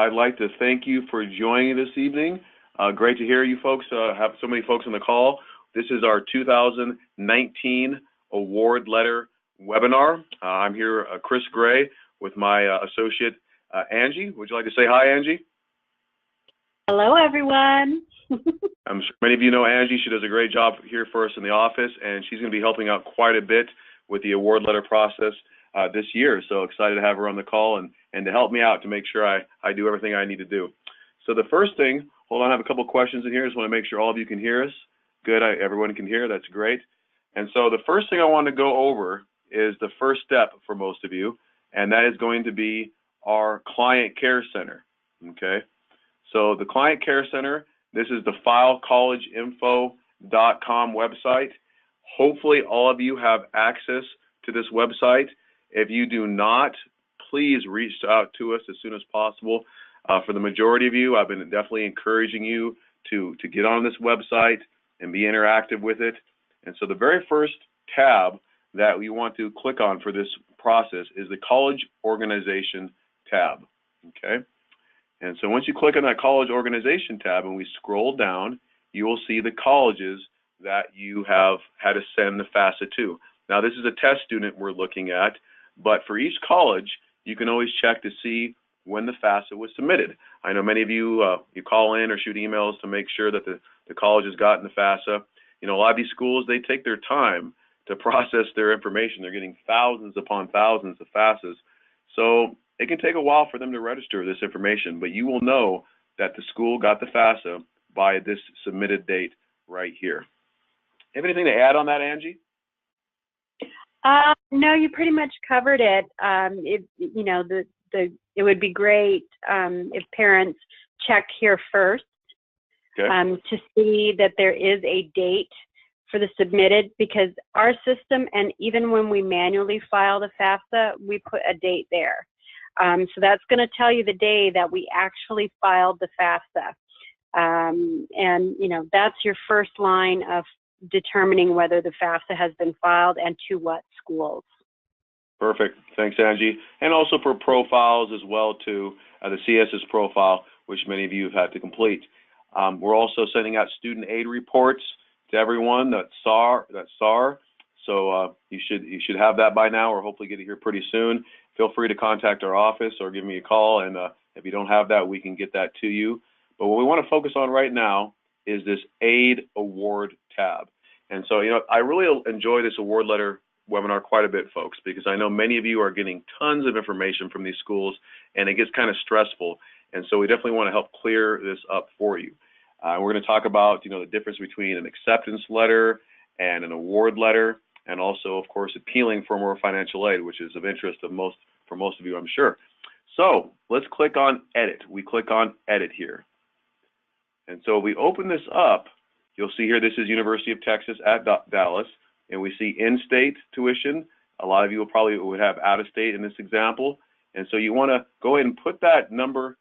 I'd like to thank you for joining this evening. Great to hear you folks, have so many folks on the call. This is our 2019 award letter webinar. I'm here, Chris Gray, with my associate, Angie. Would you like to say hi, Angie? Hello, everyone. I'm sure many of you know Angie. She does a great job here for us in the office, and she's going to be helping out quite a bit with the award letter process this year. So excited to have her on the call and to help me out to make sure I do everything I need to do. So the first thing, hold on, I have a couple questions in here. Just want to make sure all of you can hear us. Good, everyone can hear, that's great. And so the first thing I want to go over is the first step for most of you, and that is going to be our Client Care Center, okay? So the Client Care Center, this is the filecollegeinfo.com website. Hopefully all of you have access to this website. If you do not, please reach out to us as soon as possible. For the majority of you, I've been definitely encouraging you to get on this website and be interactive with it. And so the very first tab that we want to click on for this process is the College Organization tab, okay? And so once you click on that College Organization tab and we scroll down, you will see the colleges that you have had to send the FAFSA to. Now this is a test student we're looking at, but for each college, you can always check to see when the FAFSA was submitted. I know many of you, you call in or shoot emails to make sure that the college has gotten the FAFSA. You know, a lot of these schools, they take their time to process their information. They're getting thousands upon thousands of FAFSAs. So it can take a while for them to register this information, but you will know that the school got the FAFSA by this submitted date right here. Have anything to add on that, Angie? No, you pretty much covered it. You know, it would be great if parents check here first, okay, to see that there is a date for the submitted, because our system, and even when we manually file the FAFSA, we put a date there. So that's going to tell you the day that we actually filed the FAFSA. And, you know, that's your first line of determining whether the FAFSA has been filed and to what schools. Perfect. Thanks, Angie. And also for profiles as well, too, the CSS profile, which many of you have had to complete. We're also sending out student aid reports to everyone. That's SAR. So you should have that by now, or hopefully get it here pretty soon. Feel free to contact our office or give me a call, and if you don't have that, we can get that to you. But what we want to focus on right now is this aid award tab. And so, you know, I really enjoy this award letter webinar quite a bit, folks, because I know many of you are getting tons of information from these schools, and it gets kind of stressful. And so we definitely want to help clear this up for you. We're going to talk about, you know, the difference between an acceptance letter and an award letter, and also, of course, appealing for more financial aid, which is of interest for most of you, I'm sure. So let's click on Edit. We click on Edit here. And so we open this up, you'll see here this is University of Texas at Dallas, and we see in-state tuition. A lot of you would have out-of-state in this example. And so you want to go ahead and put that number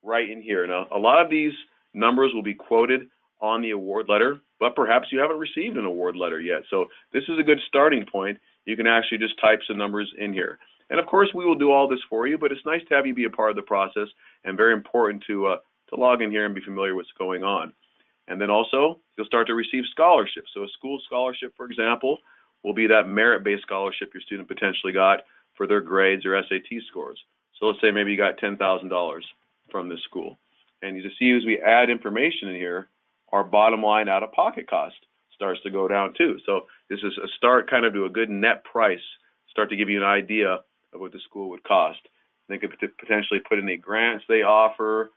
right in here. Now, a lot of these numbers will be quoted on the award letter, but perhaps you haven't received an award letter yet. So this is a good starting point. You can actually just type some numbers in here. And of course, we will do all this for you, but it's nice to have you be a part of the process, and very important to log in here and be familiar with what's going on. And then also, you'll start to receive scholarships. So a school scholarship, for example, will be that merit-based scholarship your student potentially got for their grades or SAT scores. So let's say maybe you got $10,000 from this school. And you just see as we add information in here, our bottom line out-of-pocket cost starts to go down too. So this is a start kind of to a good net price, start to give you an idea of what the school would cost. They could potentially put in the grants they offer.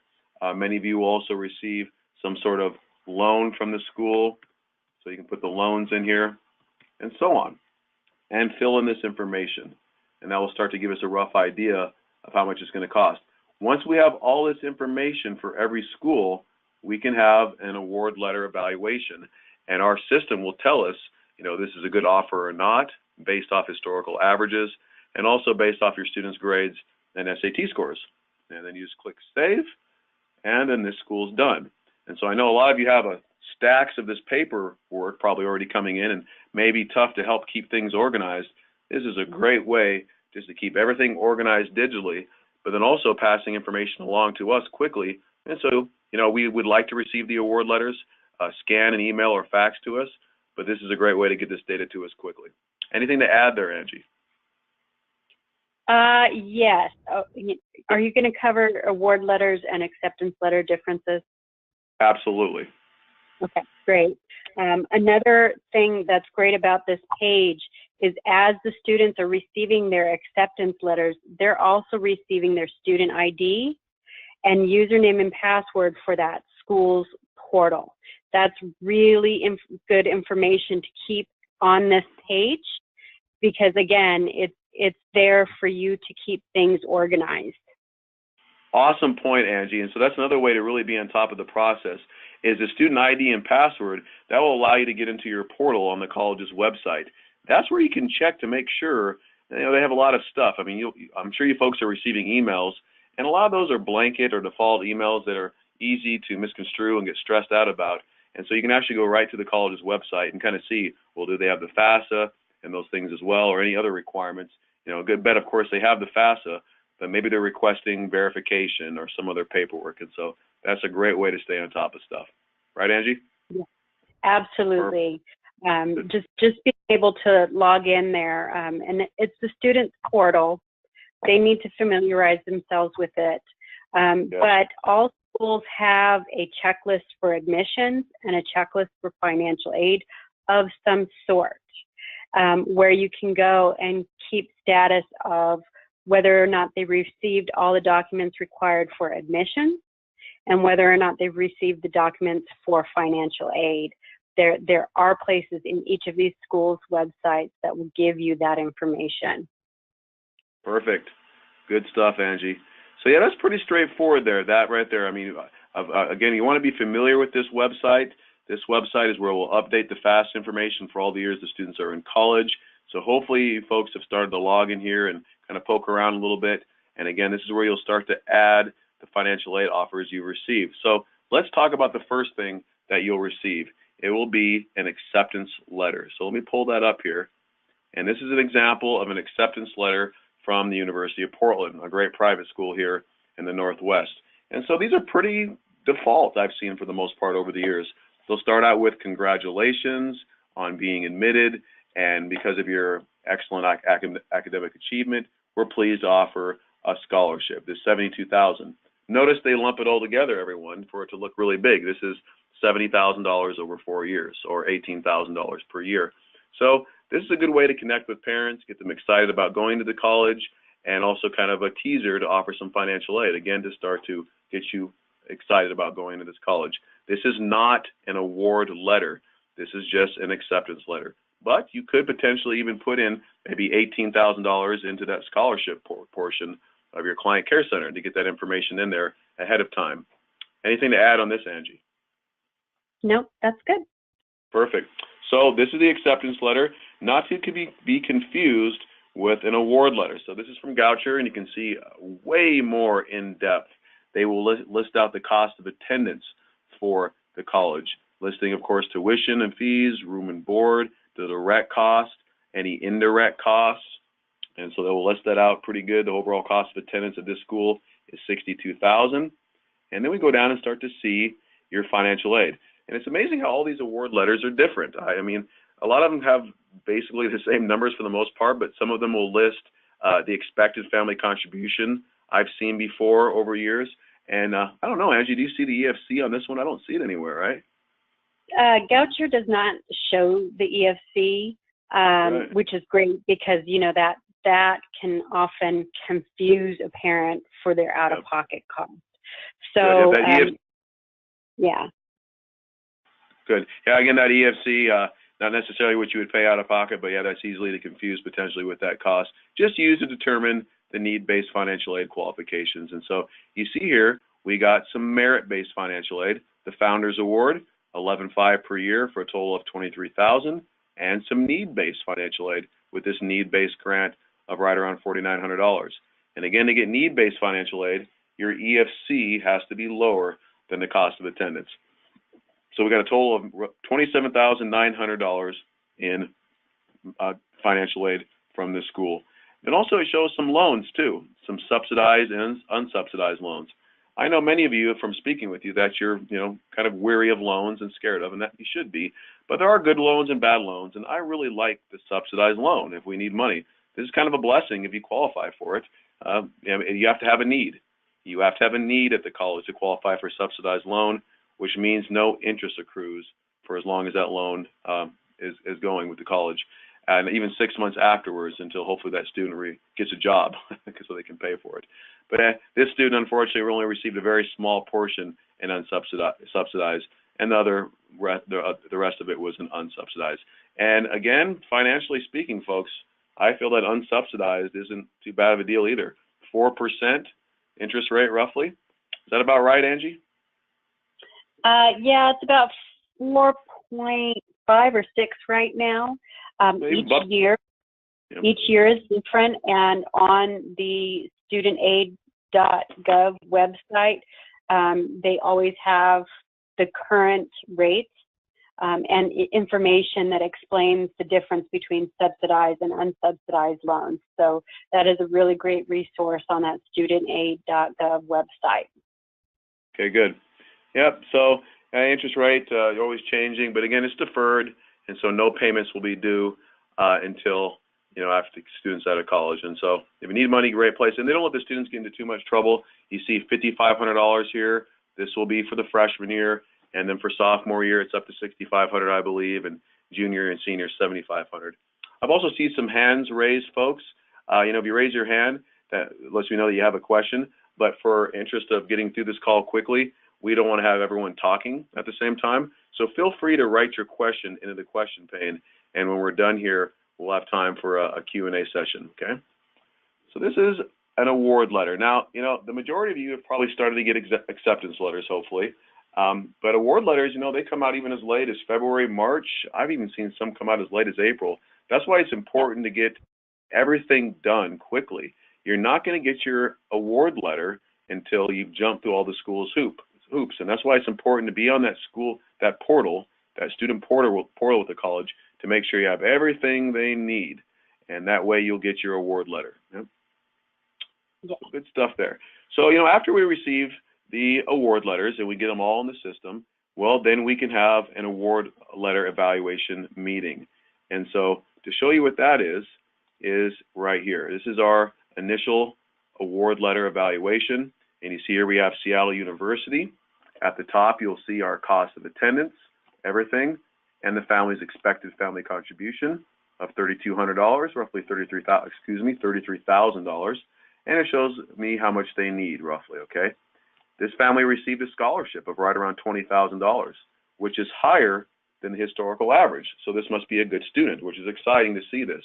Many of you will also receive some sort of loan from the school, so you can put the loans in here, and so on, and fill in this information. And that will start to give us a rough idea of how much it's going to cost. Once we have all this information for every school, we can have an award letter evaluation, and our system will tell us, you know, this is a good offer or not, based off historical averages, and also based off your students' grades and SAT scores. And then you just click Save, and then this school's done. And so I know a lot of you have stacks of this paperwork probably already coming in, and maybe tough to help keep things organized. This is a great way just to keep everything organized digitally, but then also passing information along to us quickly. And so, we would like to receive the award letters, scan an email or fax to us, but this is a great way to get this data to us quickly. Anything to add there, Angie? Yes. Oh, are you going to cover award letters and acceptance letter differences? Absolutely. Okay, great. Another thing that's great about this page is as the students are receiving their acceptance letters, they're also receiving their student ID and username and password for that school's portal. That's really good information to keep on this page because, again, it's there for you to keep things organized. Awesome point, Angie. And so that's another way to really be on top of the process is the student ID and password. That will allow you to get into your portal on the college's website. That's where you can check to make sure, they have a lot of stuff. I mean, I'm sure you folks are receiving emails, and a lot of those are blanket or default emails that are easy to misconstrue and get stressed out about. And so you can actually go right to the college's website and kind of see, well, do they have the FAFSA and those things as well, or any other requirements? A good bet, of course, they have the FAFSA, but maybe they're requesting verification or some other paperwork. And so that's a great way to stay on top of stuff. Right, Angie? Yeah, absolutely. Just being able to log in there, and it's the student portal. They need to familiarize themselves with it. But all schools have a checklist for admissions and a checklist for financial aid of some sort, where you can go and keep status of whether or not they received all the documents required for admission and whether or not they've received the documents for financial aid. There are places in each of these schools' websites that will give you that information. Perfect. Good stuff, Angie. So yeah, that's pretty straightforward there, that right there. I mean, again, you want to be familiar with this website. This website is where we'll update the FAFSA information for all the years the students are in college. So hopefully you folks have started to log in here and kind of poke around a little bit. And again, this is where you'll start to add the financial aid offers you receive. So let's talk about the first thing that you'll receive. It will be an acceptance letter. So let me pull that up here. And this is an example of an acceptance letter from the University of Portland, a great private school here in the Northwest. And so these are pretty default, I've seen for the most part over the years. They'll start out with congratulations on being admitted, and because of your excellent academic achievement, we're pleased to offer a scholarship, this $72,000. Notice they lump it all together, everyone, for it to look really big. This is $70,000 over 4 years, or $18,000 per year. So this is a good way to connect with parents, get them excited about going to the college, and also kind of a teaser to offer some financial aid, again, to start to get you excited about going to this college. This is not an award letter. This is just an acceptance letter. But you could potentially even put in maybe $18,000 into that scholarship portion of your client care center to get that information in there ahead of time. Anything to add on this, Angie? Nope, that's good. Perfect. So this is the acceptance letter, not to be confused with an award letter. So this is from Goucher, and you can see way more in depth. They will list out the cost of attendance for the college, listing, of course, tuition and fees, room and board, the direct cost, any indirect costs. And so they will list that out pretty good. The overall cost of attendance at this school is $62,000. And then we go down and start to see your financial aid. And it's amazing how all these award letters are different. I mean, a lot of them have basically the same numbers for the most part, but some of them will list the expected family contribution I've seen before over years. And I don't know, Angie, do you see the EFC on this one? I don't see it anywhere, right? Goucher does not show the EFC, right, which is great because, that can often confuse a parent for their out-of-pocket costs. So, yeah. Good. Yeah, again, that EFC, not necessarily what you would pay out of pocket, but yeah, that's easily to confuse potentially with that cost. Just used to determine the need-based financial aid qualifications. And so you see here, we got some merit-based financial aid, the Founders Award, $11,500 per year for a total of $23,000, and some need-based financial aid with this need-based grant of right around $4,900. And again, to get need-based financial aid, your EFC has to be lower than the cost of attendance. So we got a total of $27,900 in financial aid from this school. And also it shows some loans too, some subsidized and unsubsidized loans. I know many of you from speaking with you that you're, kind of weary of loans and scared of, and that you should be. But there are good loans and bad loans, and I really like the subsidized loan if we need money. This is kind of a blessing if you qualify for it. You have to have a need. You have to have a need at the college to qualify for a subsidized loan, which means no interest accrues for as long as that loan is going with the college, and even 6 months afterwards until hopefully that student gets a job so they can pay for it. But this student, unfortunately, only received a very small portion in subsidized, and the rest of it was an unsubsidized. And again, financially speaking, folks, I feel that unsubsidized isn't too bad of a deal either. 4% interest rate, roughly. Is that about right, Angie? Yeah, it's about 4.5 or 6 right now. Each year is different, and on the studentaid.gov website, they always have the current rates and information that explains the difference between subsidized and unsubsidized loans. So that is a really great resource on that studentaid.gov website. Okay, good. Yep, so interest rate, always changing, but again, it's deferred, and so no payments will be due until, after the student's out of college. And so if you need money, great place. And they don't let the students get into too much trouble. You see $5,500 here. This will be for the freshman year. And then for sophomore year, it's up to $6,500, I believe, and junior and senior, $7,500. I've also seen some hands raised, folks. If you raise your hand, that lets me know that you have a question. But for interest of getting through this call quickly, we don't want to have everyone talking at the same time. So feel free to write your question into the question pane. And when we're done here, we'll have time for a Q&A session, okay? So this is an award letter. Now, the majority of you have probably started to get acceptance letters, hopefully. But award letters, they come out even as late as February, March. I've even seen some come out as late as April. That's why it's important to get everything done quickly. You're not going to get your award letter until you've jumped through all the school's hoops. And that's why it's important to be on that portal, that student portal with the college, to make sure you have everything they need. And that way you'll get your award letter. Yep. Yeah. Good stuff there. So, after we receive the award letters and we get them all in the system, well, then we can have an award letter evaluation meeting. And so to show you what that is right here. This is our initial award letter evaluation. And you see here we have Seattle University. At the top, you'll see our cost of attendance, everything, and the family's expected family contribution of $3,200, roughly $33,000. And it shows me how much they need, roughly, okay? This family received a scholarship of right around $20,000, which is higher than the historical average. So this must be a good student, which is exciting to see this.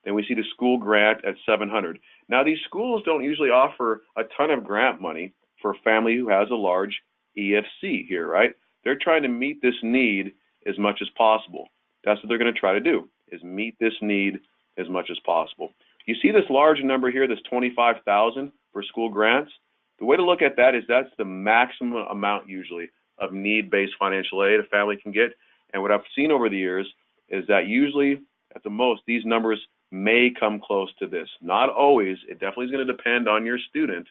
Then we see the school grant at $700. Now, these schools don't usually offer a ton of grant money for a family who has a large EFC here, right? They're trying to meet this need as much as possible. That's what they're going to try to do, is meet this need as much as possible. You see this large number here, this $25,000 for school grants? The way to look at that is that's the maximum amount usually of need-based financial aid a family can get. And what I've seen over the years is that usually, at the most, these numbers may come close to this. Not always. It definitely is going to depend on your student,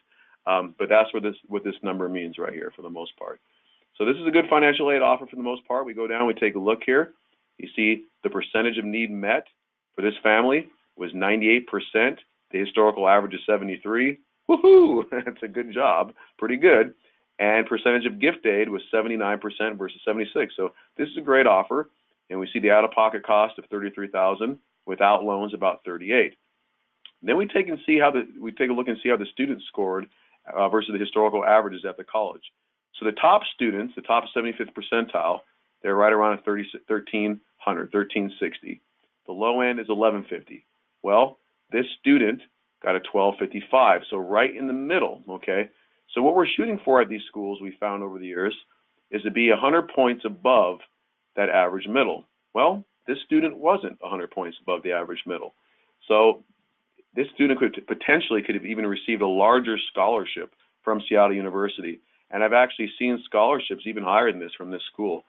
but that's what this number means right here for the most part. So this is a good financial aid offer for the most part. We go down, we take a look here. You see the percentage of need met for this family was 98%. The historical average is 73. Woohoo! That's a good job. Pretty good. And percentage of gift aid was 79% versus 76. So this is a great offer. And we see the out-of-pocket cost of $33,000 without loans about $38,000. Then we take a look and see how the students scored versus the historical averages at the college. So the top students, the top 75th percentile, they're right around 1,300, 1,360. The low end is 1,150. Well, this student got a 1,255, so right in the middle, okay? So what we're shooting for at these schools, we found over the years, is to be 100 points above that average middle. Well, this student wasn't 100 points above the average middle. So this student could have even received a larger scholarship from Seattle University. And I've actually seen scholarships even higher than this from this school,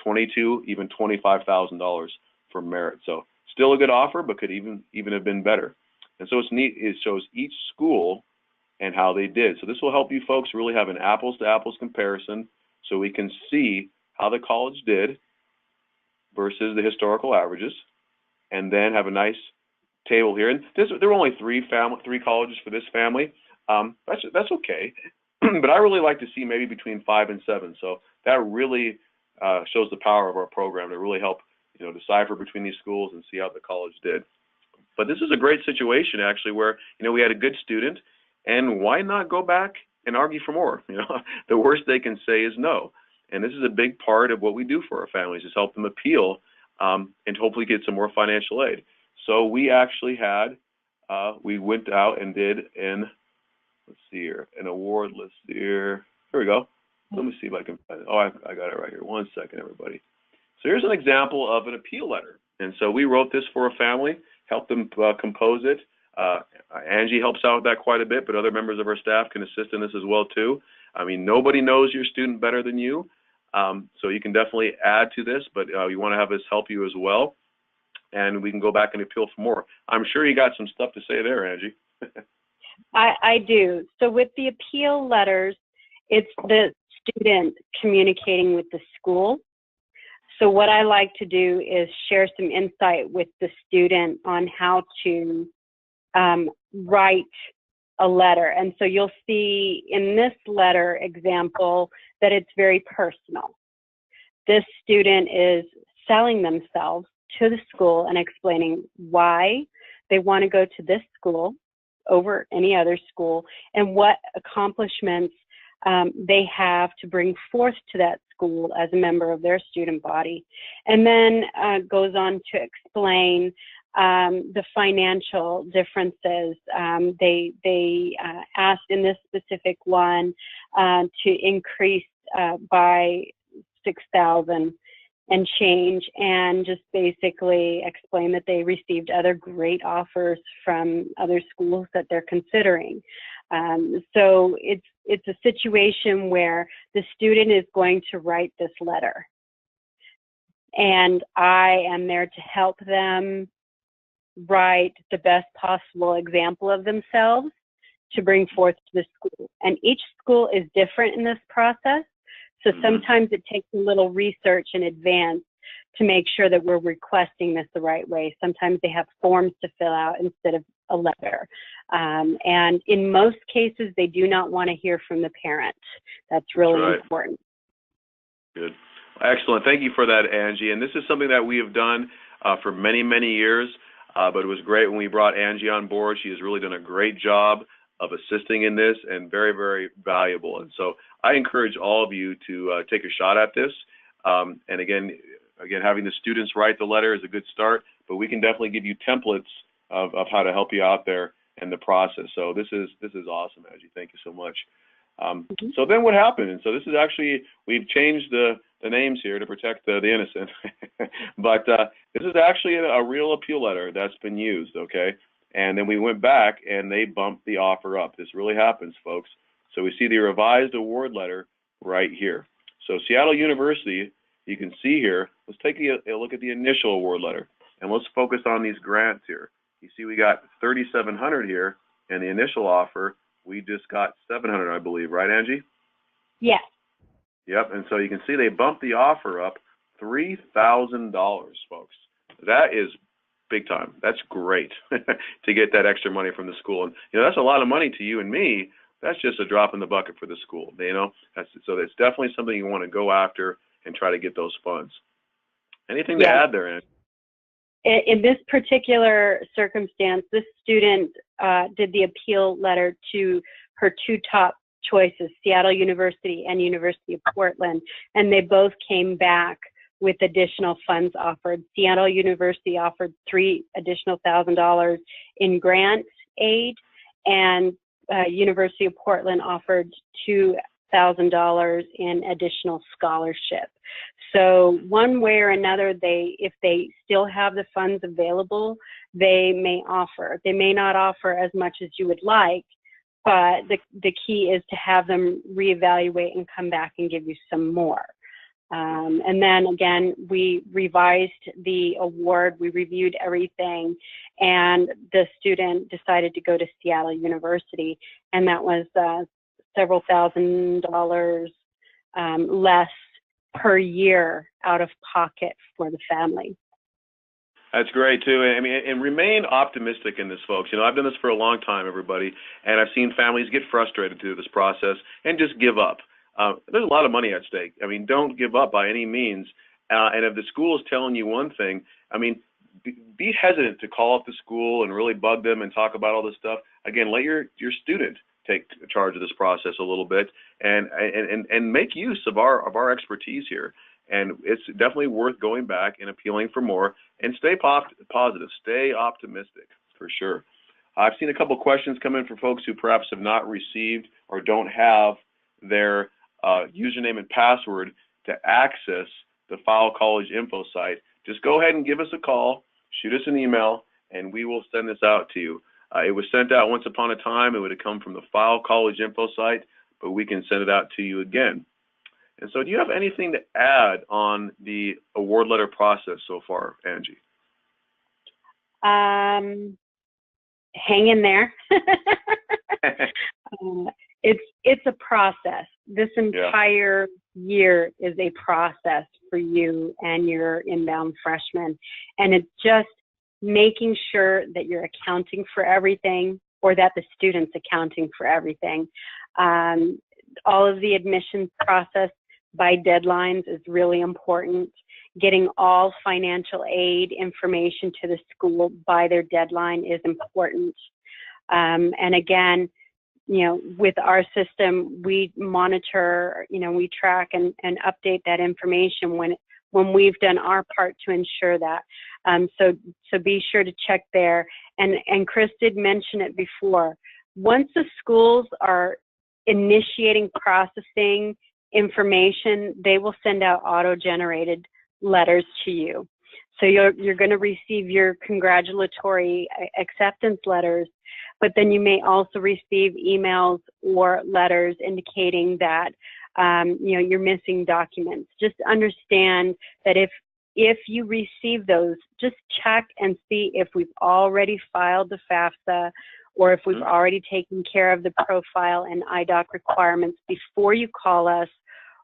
$22,000, even $25,000 for merit. So still a good offer, but could even have been better. And so it's neat, it shows each school and how they did. So this will help you folks really have an apples to apples comparison so we can see how the college did versus the historical averages, and then have a nice table here. And there were only three colleges for this family. That's okay, but I really like to see maybe between 5 and 7. So that really shows the power of our program to really help decipher between these schools and see how the college did. But this is a great situation actually, where we had a good student, and why not go back and argue for more? The worst they can say is no. And this is a big part of what we do for our families, is help them appeal and hopefully get some more financial aid. So we actually had, we went out and did let's see here, an award list here. Here we go. Let me see if I can find it. Oh, I got it right here. One second, everybody. So here's an example of an appeal letter. And so we wrote this for a family, helped them compose it. Angie helps out with that quite a bit, but other members of our staff can assist in this as well too. I mean, nobody knows your student better than you. So you can definitely add to this, but you want to have us help you as well. And we can go back and appeal for more. I'm sure you got some stuff to say there, Angie. I do. So with the appeal letters, it's the student communicating with the school. So what I like to do is share some insight with the student on how to write a letter. And so you'll see in this letter example that it's very personal. This student is selling themselves to the school and explaining why they want to go to this school over any other school and what accomplishments they have to bring forth to that school as a member of their student body. And then goes on to explain the financial differences. They asked in this specific one to increase by $6,000 and change, and just basically explain that they received other great offers from other schools that they're considering. So it's a situation where the student is going to write this letter, and I am there to help them write the best possible example of themselves to bring forth to the school. And each school is different in this process. So sometimes it takes a little research in advance to make sure that we're requesting this the right way. Sometimes they have forms to fill out instead of a letter. And in most cases, they do not want to hear from the parent. That's really important. Good. Excellent. Thank you for that, Angie. And this is something that we have done for many, many years. But it was great when we brought Angie on board. She has really done a great job of assisting in this, and very, very valuable. And so I encourage all of you to take a shot at this. And again, having the students write the letter is a good start, but we can definitely give you templates of how to help you out there in the process. So this is awesome, Angie. Thank you so much. So then what happened? And so this is actually, we've changed the names here to protect the innocent, but this is actually a real appeal letter that's been used, okay? And then we went back and they bumped the offer up. This really happens, folks. So we see the revised award letter right here. So Seattle University, you can see here, let's take a look at the initial award letter, and let's focus on these grants here. You see we got $3,700 here, and the initial offer, we just got $700, I believe, right, Angie? Yes. Yep, and so you can see they bumped the offer up $3,000, folks. That is big time. That's great to get that extra money from the school. And that's a lot of money to you and me. That's just a drop in the bucket for the school. So it's definitely something you want to go after and try to get those funds. Anything to add there, Angie? In this particular circumstance, this student did the appeal letter to her two top choices, Seattle University and University of Portland, and they both came back with additional funds offered. Seattle University offered $3,000 additional in grant aid, and University of Portland offered $2,000 in additional scholarship. So one way or another, if they still have the funds available, they may offer. They may not offer as much as you would like, but the key is to have them reevaluate and come back and give you some more. And then again, we revised the award, we reviewed everything, and the student decided to go to Seattle University, and that was several $1,000s less per year out of pocket for the family. That's great too. I mean, and remain optimistic in this, folks. You know, I've done this for a long time, everybody, and I've seen families get frustrated through this process and just give up. There's a lot of money at stake. I mean, don't give up by any means. And if the school is telling you one thing, I mean, be hesitant to call up the school and really bug them and talk about all this stuff. Again, let your student take charge of this process a little bit and make use of our expertise here. And it's definitely worth going back and appealing for more, and stay positive, stay optimistic for sure. I've seen a couple questions come in for folks who perhaps have not received or don't have their username and password to access the File College info site. Just go ahead and give us a call, shoot us an email, and we will send this out to you. It was sent out once upon a time. It would have come from the File College info site, but we can send it out to you again. And so do you have anything to add on the award letter process so far, Angie? Hang in there. It's a process. This entire year is a process for you and your inbound freshmen. And it's just making sure that you're accounting for everything, or that the student's accounting for everything. All of the admissions process by deadlines is really important. Getting all financial aid information to the school by their deadline is important. And again, you know, with our system, we monitor, you know, we track and update that information when we've done our part to ensure that. So be sure to check there. And Chris did mention it before. Once the schools are initiating processing information, they will send out auto-generated letters to you. So you're going to receive your congratulatory acceptance letters, but then you may also receive emails or letters indicating that you know, you're missing documents. Just understand that if you receive those, just check and see if we've already filed the FAFSA, or if we've already taken care of the profile and IDOC requirements before you call us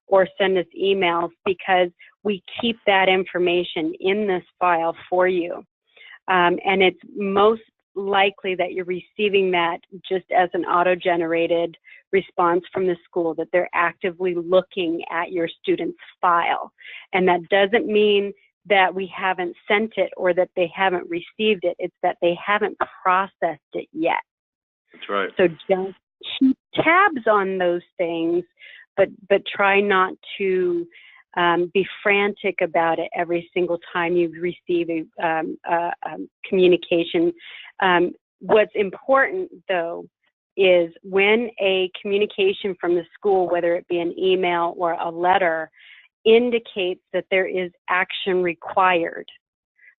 or send us emails, because we keep that information in this file for you. And it's most likely that you're receiving that just as an auto-generated response from the school, that they're actively looking at your student's file. And that doesn't mean that we haven't sent it or that they haven't received it. It's that they haven't processed it yet. That's right. So just keep tabs on those things, but try not to be frantic about it every single time you receive a communication. What's important, though, is when a communication from the school, whether it be an email or a letter, indicates that there is action required,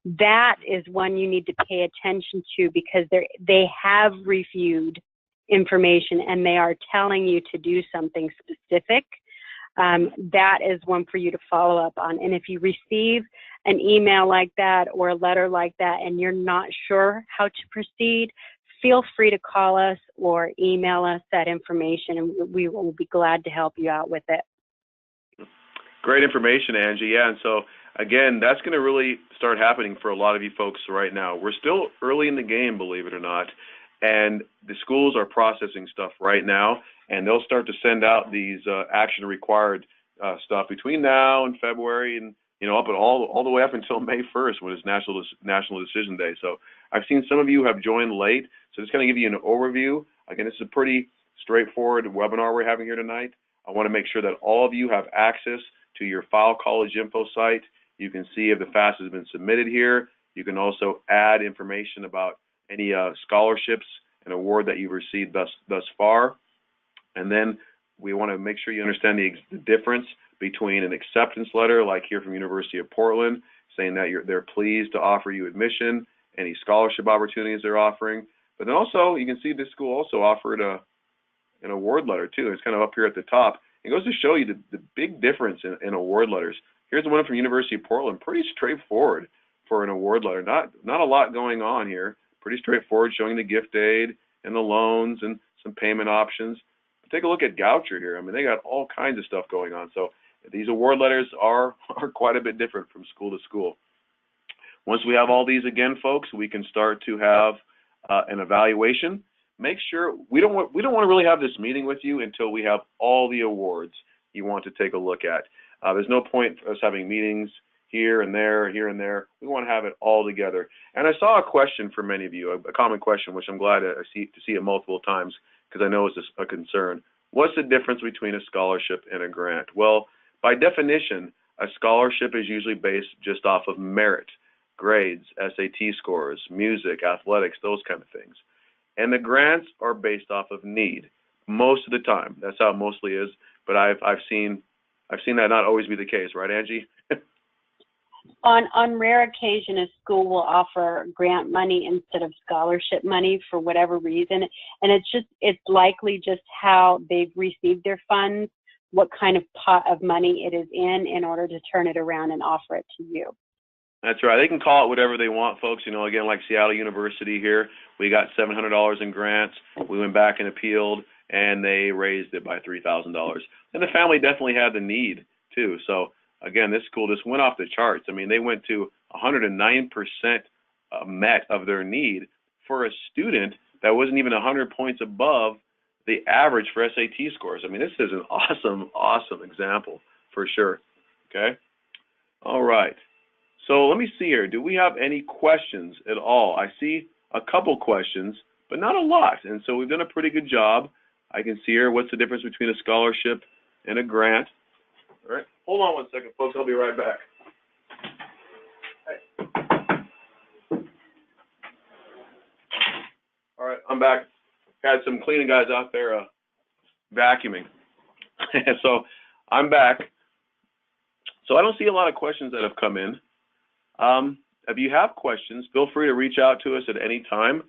that is one you need to pay attention to, because they have reviewed information and they are telling you to do something specific. That is one for you to follow up on. And if you receive an email like that or a letter like that and you're not sure how to proceed, feel free to call us or email us that information, and we will be glad to help you out with it. Great information, Angie. Yeah, and so again, that's going to really start happening for a lot of you folks right now. We're still early in the game, believe it or not, and the schools are processing stuff right now, and they'll start to send out these action required stuff between now and February, and up and all the way up until May 1st, when it's National Decision Day. So I've seen some of you have joined late, so just kind of give you an overview. Again, this is a pretty straightforward webinar we're having here tonight. I want to make sure that all of you have access to your File College info site. You can see if the FAFSA has been submitted here. You can also add information about any scholarships and award that you've received thus far. And then we want to make sure you understand the difference between an acceptance letter, like here from University of Portland, saying that they're pleased to offer you admission, any scholarship opportunities they're offering. But then also, you can see this school also offered an award letter too. It's kind of up here at the top. it goes to show you the big difference in award letters. Here's one from University of Portland, pretty straightforward for an award letter. Not a lot going on here. Pretty straightforward, showing the gift aid and the loans and some payment options. But take a look at Goucher here. I mean, they got all kinds of stuff going on. So these award letters are quite a bit different from school to school. Once we have all these again, folks, we can start to have an evaluation. Make sure we don't want to really have this meeting with you until we have all the awards you want to take a look at. There's no point for us having meetings here and there, here and there. We want to have it all together. And I saw a question for many of you, a common question, which I'm glad to see it multiple times because I know it's a concern. What's the difference between a scholarship and a grant? Well, by definition, a scholarship is usually based just off of merit, grades, SAT scores, music, athletics, those kind of things. And the grants are based off of need most of the time. That's how it mostly is. But I've seen that not always be the case, right, Angie? On rare occasion, a school will offer grant money instead of scholarship money for whatever reason, and it's likely just how they've received their funds, what kind of pot of money it is in order to turn it around and offer it to you. That's right. They can call it whatever they want, folks. You know, again, like Seattle University here, we got $700 in grants. We went back and appealed, and they raised it by $3,000. And the family definitely had the need too. So again, this school just went off the charts. I mean, they went to 109% met of their need for a student that wasn't even 100 points above the average for SAT scores. I mean, this is an awesome example for sure. Okay. All right. So let me see here. Do we have any questions at all? I see a couple questions, but not a lot. And so we've done a pretty good job. I can see here, what's the difference between a scholarship and a grant? All right. Hold on one second, folks. I'll be right back. Hey. All right, I'm back. Had some cleaning guys out there vacuuming. So I'm back. So I don't see a lot of questions that have come in. If you have questions, feel free to reach out to us at any time,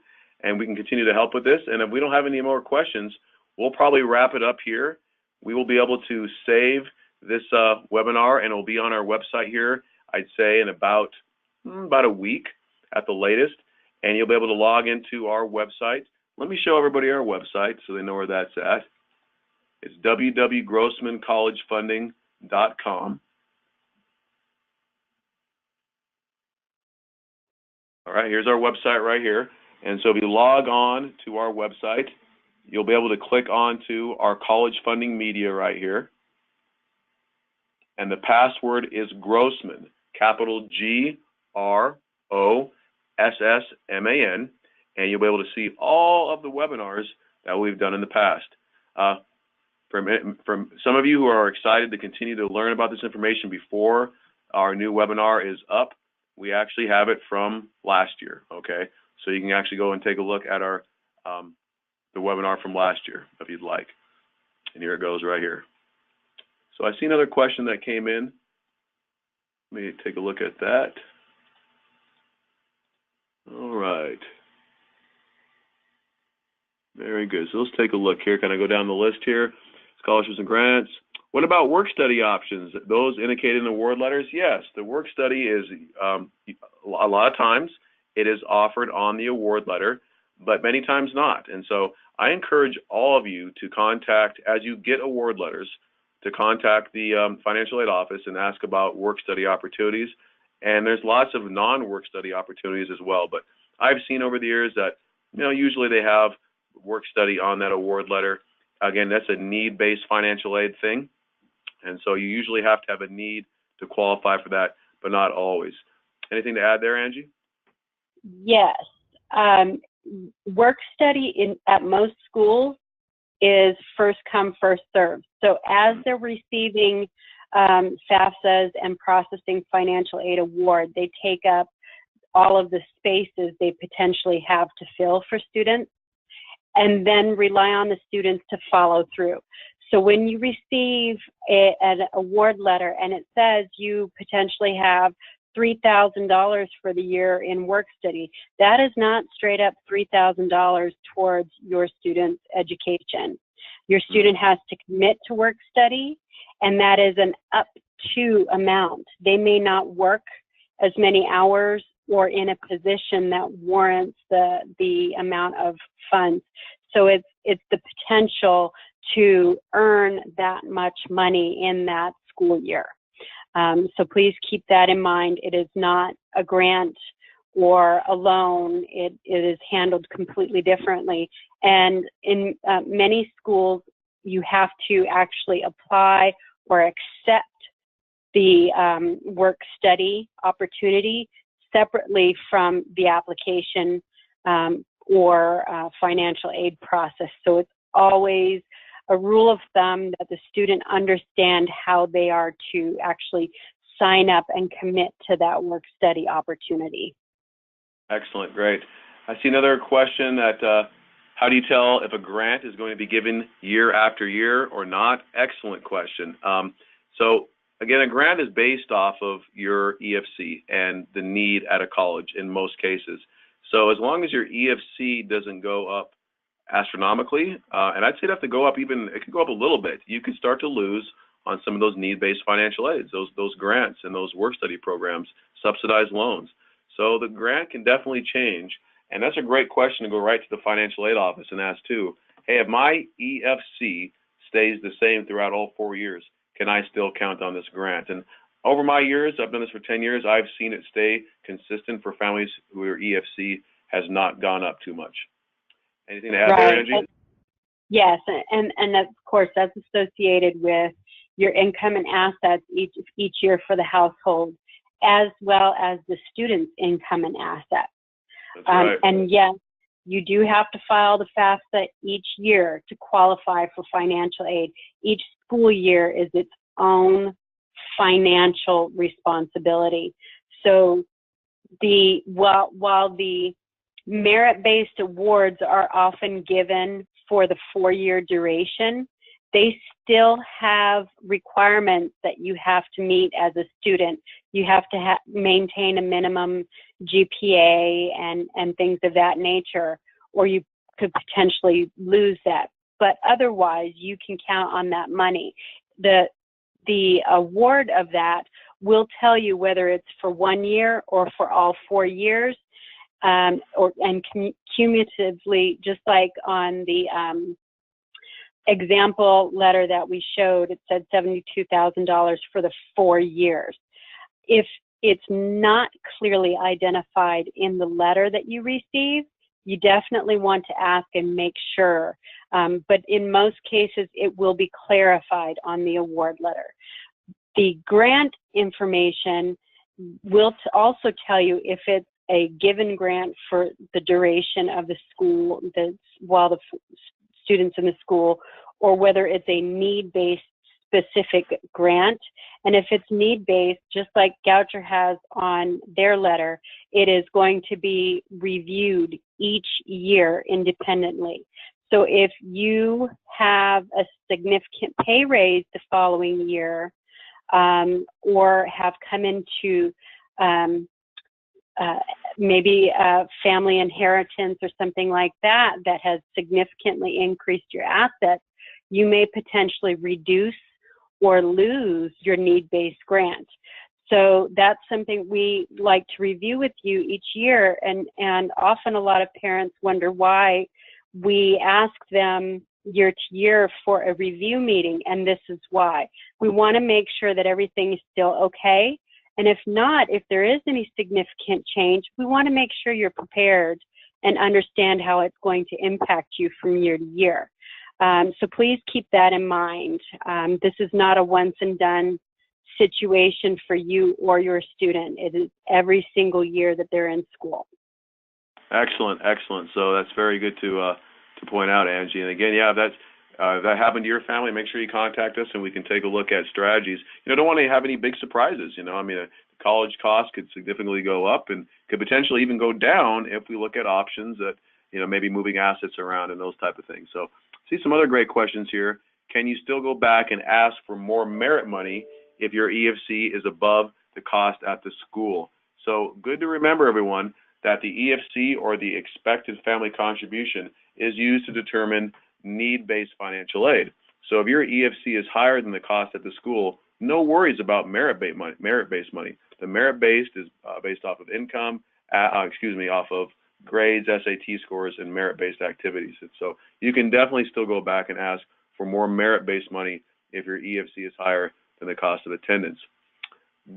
and we can continue to help with this. And if we don't have any more questions, we'll probably wrap it up here. We will be able to save this webinar, and it'll be on our website here, I'd say in about a week at the latest, and you'll be able to log into our website. Let me show everybody our website so they know where that's at. It's www.grossmancollegefunding.com. All right, here's our website right here. And so if you log on to our website, you'll be able to click on to our college funding media right here. And the password is Grossman, capital GROSSMAN, and you'll be able to see all of the webinars that we've done in the past. From some of you who are excited to continue to learn about this information before our new webinar is up, we actually have it from last year, okay? So you can actually go and take a look at our the webinar from last year if you'd like. And here it goes right here. So I see another question that came in. Let me take a look at that. All right. Very good. So let's take a look here. Can I go down the list here? Scholarships and grants. What about work study options? Those indicated in award letters? Yes, the work study is a lot of times it is offered on the award letter, but many times not. And so I encourage all of you to contact, as you get award letters, to contact the financial aid office and ask about work study opportunities. And there's lots of non-work study opportunities as well. But I've seen over the years that, you know, usually they have work study on that award letter. Again, that's a need-based financial aid thing. And so you usually have to have a need to qualify for that, but not always. Anything to add there, Angie? Yes. Work study at most schools is first come, first served. So as they're receiving FAFSAs and processing financial aid award, they take up all of the spaces they potentially have to fill for students and then rely on the students to follow through. So when you receive an award letter and it says you potentially have $3,000 for the year in work study, that is not straight up $3,000 towards your student's education. Your student has to commit to work study, and that is an up to amount. They may not work as many hours or in a position that warrants the amount of funds. So it's the potential to earn that much money in that school year. So please keep that in mind. It is not a grant or a loan. It is handled completely differently. And in many schools, you have to actually apply or accept the work-study opportunity separately from the application or financial aid process. So it's always a rule of thumb that the student understand how they are to actually sign up and commit to that work-study opportunity. Excellent, great. I see another question that how do you tell if a grant is going to be given year after year or not? Excellent question. So again, a grant is based off of your EFC and the need at a college in most cases. So as long as your EFC doesn't go up astronomically, and I'd say it'd have to go up it could go up a little bit. You could start to lose on some of those need-based financial aids, those grants and those work-study programs, subsidized loans. So the grant can definitely change, and that's a great question to go right to the financial aid office and ask too, hey, if my EFC stays the same throughout all 4 years, can I still count on this grant? And over my years, I've done this for 10 years, I've seen it stay consistent for families whose EFC has not gone up too much. Anything to add there, Angie? Yes, and of course that's associated with your income and assets each year for the household, as well as the student's income and assets. That's right. And yes, you do have to file the FAFSA each year to qualify for financial aid. Each school year is its own financial responsibility. So while the merit-based awards are often given for the 4-year duration, they still have requirements that you have to meet as a student. You have to maintain a minimum GPA and things of that nature, or you could potentially lose that. But otherwise, you can count on that money. The award of that will tell you whether it's for 1 year or for all 4 years. And cumulatively, just like on the example letter that we showed, it said $72,000 for the 4 years. If it's not clearly identified in the letter that you receive, you definitely want to ask and make sure. But in most cases, it will be clarified on the award letter. The grant information will also tell you if it's a given grant for the duration of the school, while the students in the school, or whether it's a need-based specific grant. And if it's need-based, just like Goucher has on their letter, it is going to be reviewed each year independently. So if you have a significant pay raise the following year, or have come into maybe a family inheritance or something like that that has significantly increased your assets, you may potentially reduce or lose your need-based grant. So that's something we like to review with you each year, and often a lot of parents wonder why we ask them year to year for a review meeting, and this is why. We want to make sure that everything is still okay, and if not, if there is any significant change, we want to make sure you're prepared and understand how it's going to impact you from year to year. So please keep that in mind. This is not a once and done situation for you or your student. It is every single year that they're in school. Excellent, excellent. So that's very good to point out, Angie. And again, yeah, if that happened to your family, make sure you contact us and we can take a look at strategies. Don't want to have any big surprises. I mean, college costs could significantly go up and could potentially even go down if we look at options that, maybe moving assets around and those type of things. So see some other great questions here. Can you still go back and ask for more merit money if your EFC is above the cost at the school? So good to remember, everyone, that the EFC, or the expected family contribution, is used to determine need-based financial aid. So if your EFC is higher than the cost at the school, no worries about merit-based money. The merit-based is based off of income, off of grades, SAT scores, and merit-based activities. And so you can definitely still go back and ask for more merit-based money if your EFC is higher than the cost of attendance.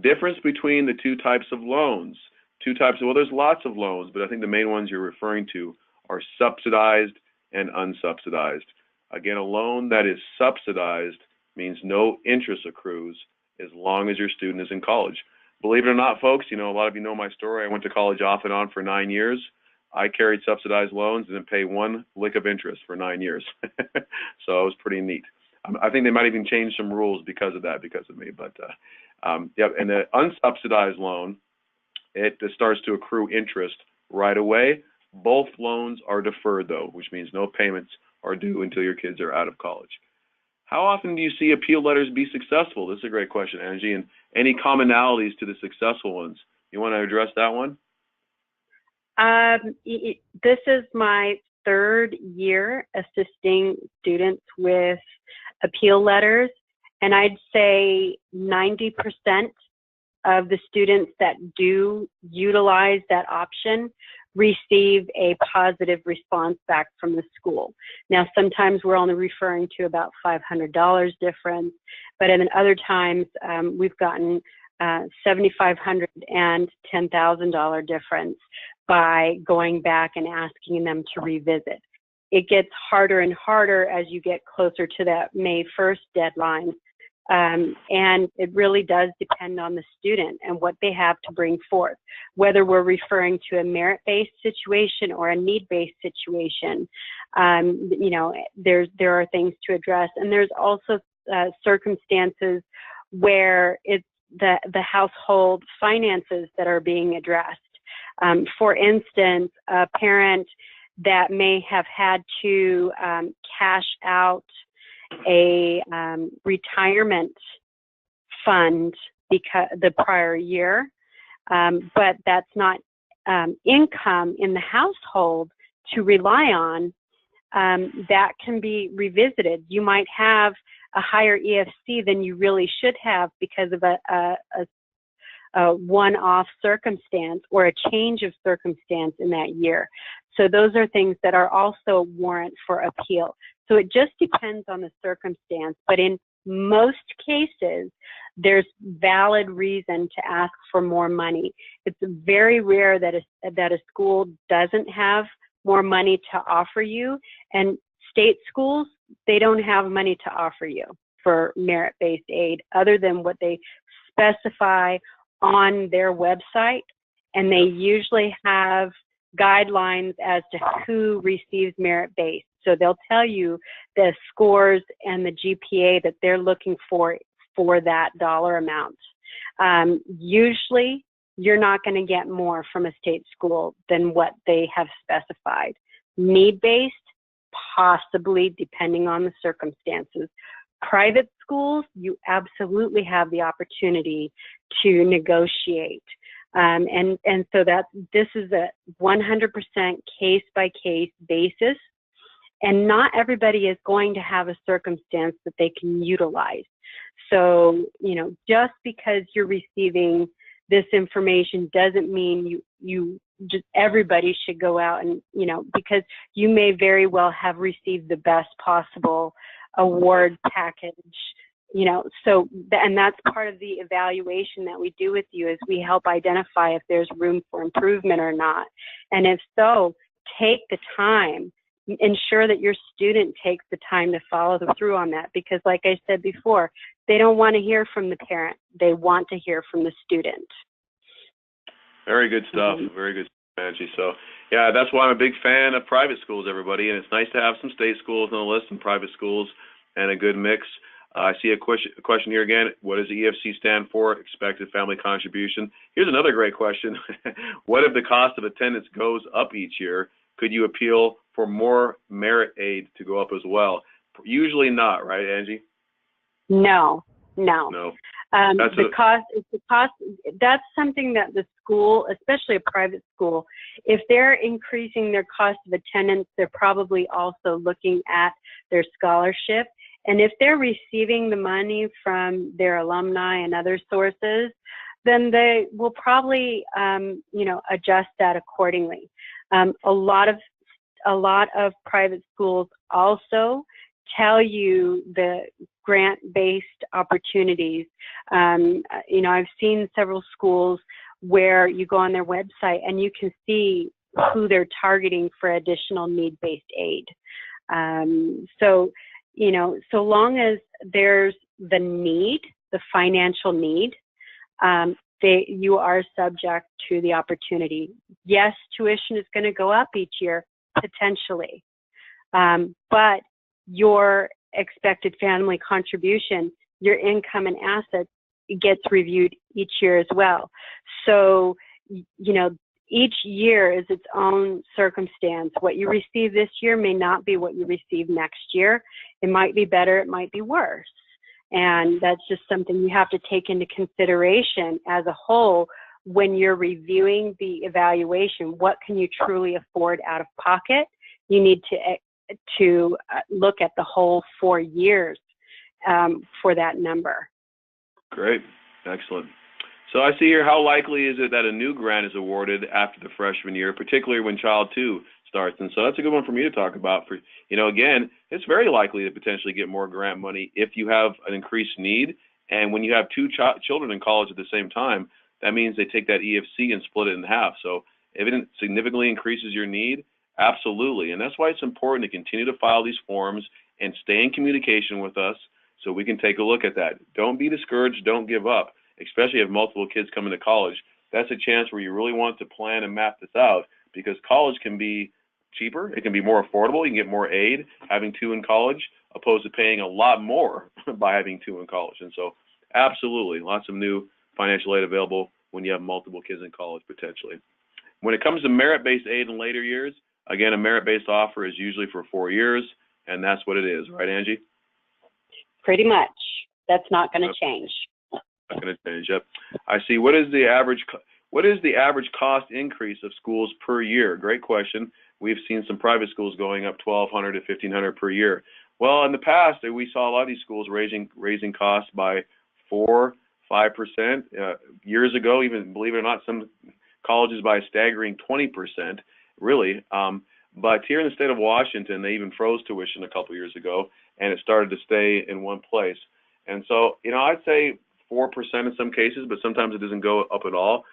Difference between the two types of loans. Well, there's lots of loans, but I think the main ones you're referring to are subsidized and unsubsidized. Again, a loan that is subsidized means no interest accrues as long as your student is in college. Believe it or not, folks, a lot of you know my story. I went to college off and on for 9 years. I carried subsidized loans and didn't pay one lick of interest for 9 years. So it was pretty neat. I think they might even change some rules because of me. But yeah, and the unsubsidized loan, it starts to accrue interest right away. Both loans are deferred, though, which means no payments are due until your kids are out of college. How often do you see appeal letters be successful? This is a great question, Angie. And any commonalities to the successful ones? You want to address that one? This is my third year assisting students with appeal letters, and I'd say 90% of the students that do utilize that option receive a positive response back from the school. Now, sometimes we're only referring to about $500 difference, but in other times we've gotten $7,500 and $10,000 difference by going back and asking them to revisit. It gets harder and harder as you get closer to that May 1st deadline. And it really does depend on the student and what they have to bring forth, whether we're referring to a merit-based situation or a need-based situation. There are things to address, and there's also circumstances where it's the household finances that are being addressed. For instance, a parent that may have had to cash out a retirement fund because the prior year, but that's not income in the household to rely on, that can be revisited. You might have a higher EFC than you really should have because of a one-off circumstance or a change of circumstance in that year. So those are things that are also warrant for appeal. So it just depends on the circumstance, but in most cases, there's valid reason to ask for more money. It's very rare that a school doesn't have more money to offer you, and state schools, they don't have money to offer you for merit-based aid other than what they specify on their website, and they usually have guidelines as to who receives merit-based. So they'll tell you the scores and the GPA that they're looking for that dollar amount. Usually, you're not going to get more from a state school than what they have specified. Need-based, possibly, depending on the circumstances. Private schools, you absolutely have the opportunity to negotiate. And so this is a 100% case-by-case basis. And not everybody is going to have a circumstance that they can utilize. So, just because you're receiving this information doesn't mean you just everybody should go out and, because you may very well have received the best possible award package, and that's part of the evaluation that we do with you is we help identify if there's room for improvement or not. And if so, take the time. Ensure that your student takes the time to follow through on that, because like I said before, they don't want to hear from the parent. They want to hear from the student. Very good stuff. Very good, Angie. So, yeah, that's why I'm a big fan of private schools, everybody. And it's nice to have some state schools on the list and private schools and a good mix. I see a question here again. What does EFC stand for? Expected Family Contribution. Here's another great question. What if the cost of attendance goes up each year? Could you appeal for more merit aid to go up as well? Usually not, right, Angie? No. No. No. The cost, that's something that the school, especially a private school, if they're increasing their cost of attendance, they're probably also looking at their scholarship. And if they're receiving the money from their alumni and other sources, then they will probably, adjust that accordingly. A lot of private schools also tell you the grant-based opportunities. I've seen several schools where you go on their website and you can see who they're targeting for additional need-based aid. So long as there's the need, the financial need, you are subject to the opportunity. Yes, tuition is going to go up each year, potentially, but your expected family contribution, your income and assets gets reviewed each year as well. So, each year is its own circumstance. What you receive this year may not be what you receive next year. It might be better, it might be worse. And that's just something you have to take into consideration as a whole when you're reviewing the evaluation. What can you truly afford out of pocket? You need to look at the whole 4 years for that number. Great. Excellent. So I see here, how likely is it that a new grant is awarded after the freshman year, particularly when Child 2 starts? And so that's a good one for me to talk about. For, again, it's very likely to potentially get more grant money if you have an increased need. And when you have two children in college at the same time, that means they take that EFC and split it in half. So if it significantly increases your need, absolutely. And that's why it's important to continue to file these forms and stay in communication with us so we can take a look at that. Don't be discouraged. Don't give up, especially if multiple kids come into college. That's a chance where you really want to plan and map this out, because college can be cheaper. It can be more affordable. You can get more aid having 2 in college, opposed to paying a lot more by having 2 in college. And so absolutely, lots of new financial aid available when you have multiple kids in college potentially. When it comes to merit-based aid in later years, again, a merit-based offer is usually for 4 years, and that's what it is. Right, Angie? Pretty much. That's not going to change. Not going to change. Yep. I see. What is the average cost increase of schools per year? Great question. We've seen some private schools going up $1,200 to $1,500 per year. Well, in the past, we saw a lot of these schools raising costs by 4-5%. Years ago, even, believe it or not, some colleges by a staggering 20%, really. But here in the state of Washington, they even froze tuition a couple years ago, and it started to stay in one place. And so, I'd say 4% in some cases, but sometimes it doesn't go up at all.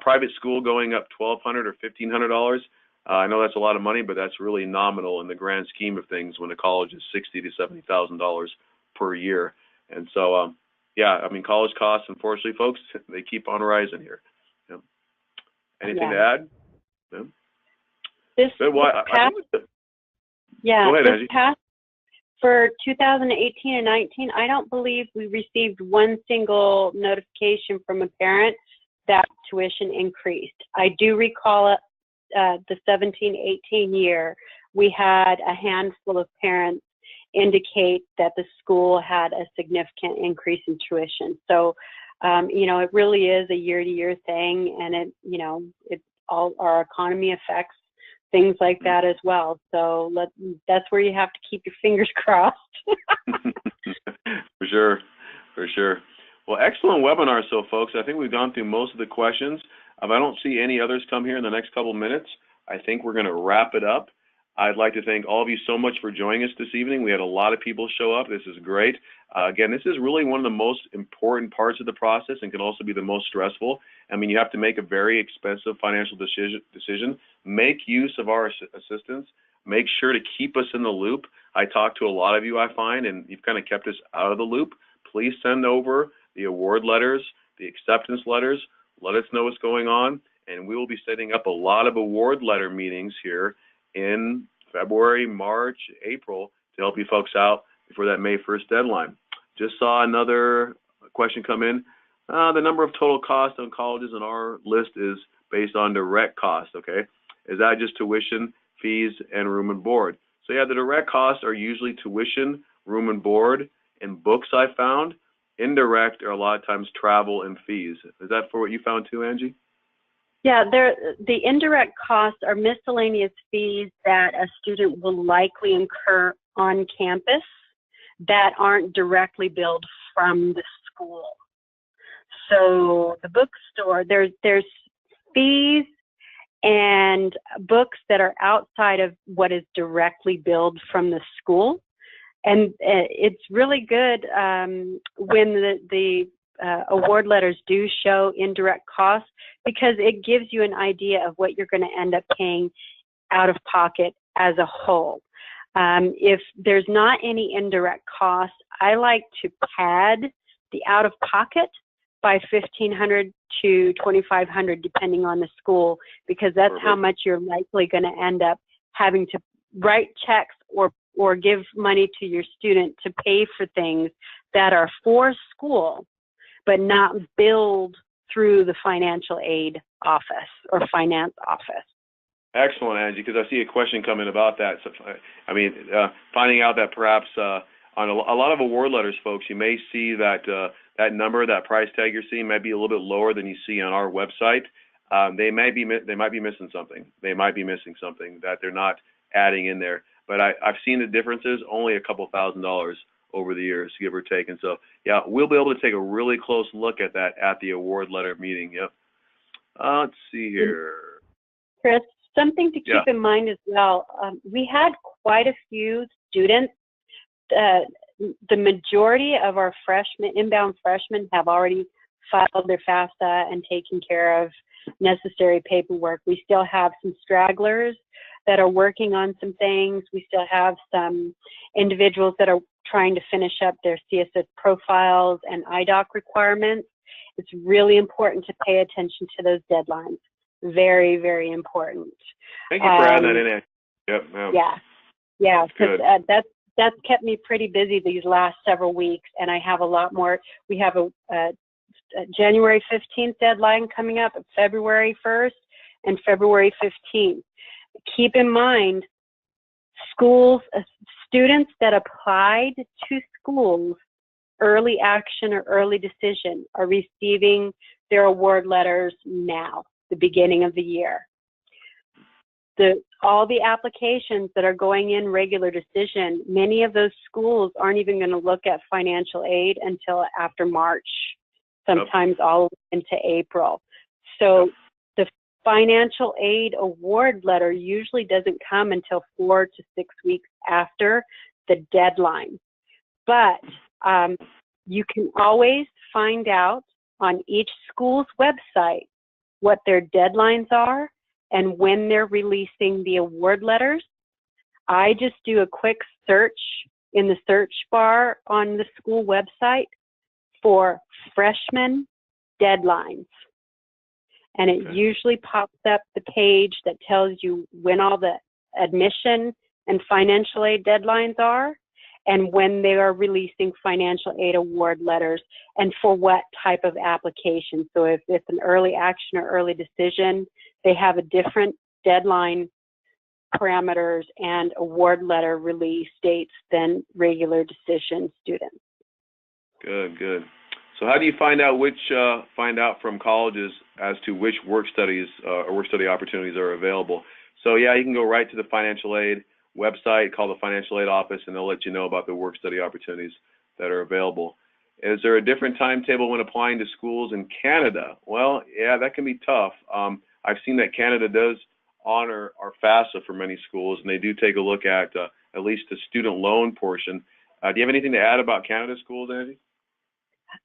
Private school going up $1,200 or $1,500. I know that's a lot of money, but that's really nominal in the grand scheme of things when a college is $60,000 to $70,000 per year. And so, college costs, unfortunately, folks, they keep on rising here. Yeah. Anything to add? Yeah. Go ahead, Angie. For 2018 and 19, I don't believe we received one single notification from a parent that tuition increased. I do recall the 17-18 year, we had a handful of parents indicate that the school had a significant increase in tuition. So, it really is a year-to-year thing, and it all our economy affects things like that as well. So that's where you have to keep your fingers crossed. For sure. Well, excellent webinar, so folks. I think we've gone through most of the questions. If I don't see any others come here in the next couple of minutes, I think we're going to wrap it up. I'd like to thank all of you so much for joining us this evening. We had a lot of people show up. This is great. Again, this is really one of the most important parts of the process and can also be the most stressful. I mean, you have to make a very expensive financial decision. Make use of our assistance. Make sure to keep us in the loop. I talk to a lot of you, I find, and you've kind of kept us out of the loop. Please send over the award letters, the acceptance letters. Let us know what's going on, and we will be setting up a lot of award letter meetings here in February, March, April to help you folks out before that May 1st deadline. Just saw another question come in. The number of total costs on colleges on our list is based on direct costs, okay? Is that just tuition, fees, and room and board? So yeah, the direct costs are usually tuition, room and board, and books I found. indirect are a lot of times travel and fees. Is that for what you found too, Angie? Yeah, the indirect costs are miscellaneous fees that a student will likely incur on campus that aren't directly billed from the school. So the bookstore, there's fees and books that are outside of what is directly billed from the school. And it's really good when the award letters do show indirect costs, because it gives you an idea of what you're going to end up paying out of pocket as a whole. If there's not any indirect costs, I like to pad the out of pocket by $1,500 to $2,500 depending on the school, because that's how much you're likely going to end up having to write checks or give money to your student to pay for things that are for school but not billed through the financial aid office or finance office. Excellent, Angie, because I see a question coming about that. So, I mean, finding out that perhaps on a lot of award letters, folks, you may see that that number, that price tag you're seeing, might be a little bit lower than you see on our website. They might be missing something. They might be missing something that they're not adding in there. But I've seen the differences, only a couple $1,000s over the years, give or take. And so, yeah, we'll be able to take a really close look at that at the award letter meeting. Yep. Let's see here. Chris, something to keep in mind as well. We had quite a few students. The majority of our inbound freshmen have already filed their FAFSA and taken care of necessary paperwork. We still have some stragglers that are working on some things. We still have some individuals that are trying to finish up their CSS profiles and IDOC requirements. It's really important to pay attention to those deadlines. Very, very important. Thank you for adding that in. Yep. Yeah, because that's kept me pretty busy these last several weeks, and I have a lot more. We have a January 15th deadline coming up, February 1st, and February 15th. Keep in mind, students that applied to schools early action or early decision are receiving their award letters now, the beginning of the year. All the applications that are going in regular decision, many of those schools aren't even going to look at financial aid until after March, sometimes all into April. So the financial aid award letter usually doesn't come until 4 to 6 weeks after the deadline. But you can always find out on each school's website what their deadlines are and when they're releasing the award letters. I just do a quick search in the search bar on the school website for freshman deadlines. And it usually pops up the page that tells you when all the admission and financial aid deadlines are and when they are releasing financial aid award letters and for what type of application. So if it's an early action or early decision, they have a different deadline parameters and award letter release dates than regular decision students. Good. So how do you find out from colleges as to which work studies or work study opportunities are available? So yeah, you can go right to the financial aid website, call the financial aid office, and they'll let you know about the work study opportunities that are available. Is there a different timetable when applying to schools in Canada? Well, yeah, that can be tough. I've seen that Canada does honor our FAFSA for many schools, and they do take a look at least the student loan portion. Do you have anything to add about Canada schools, Angie?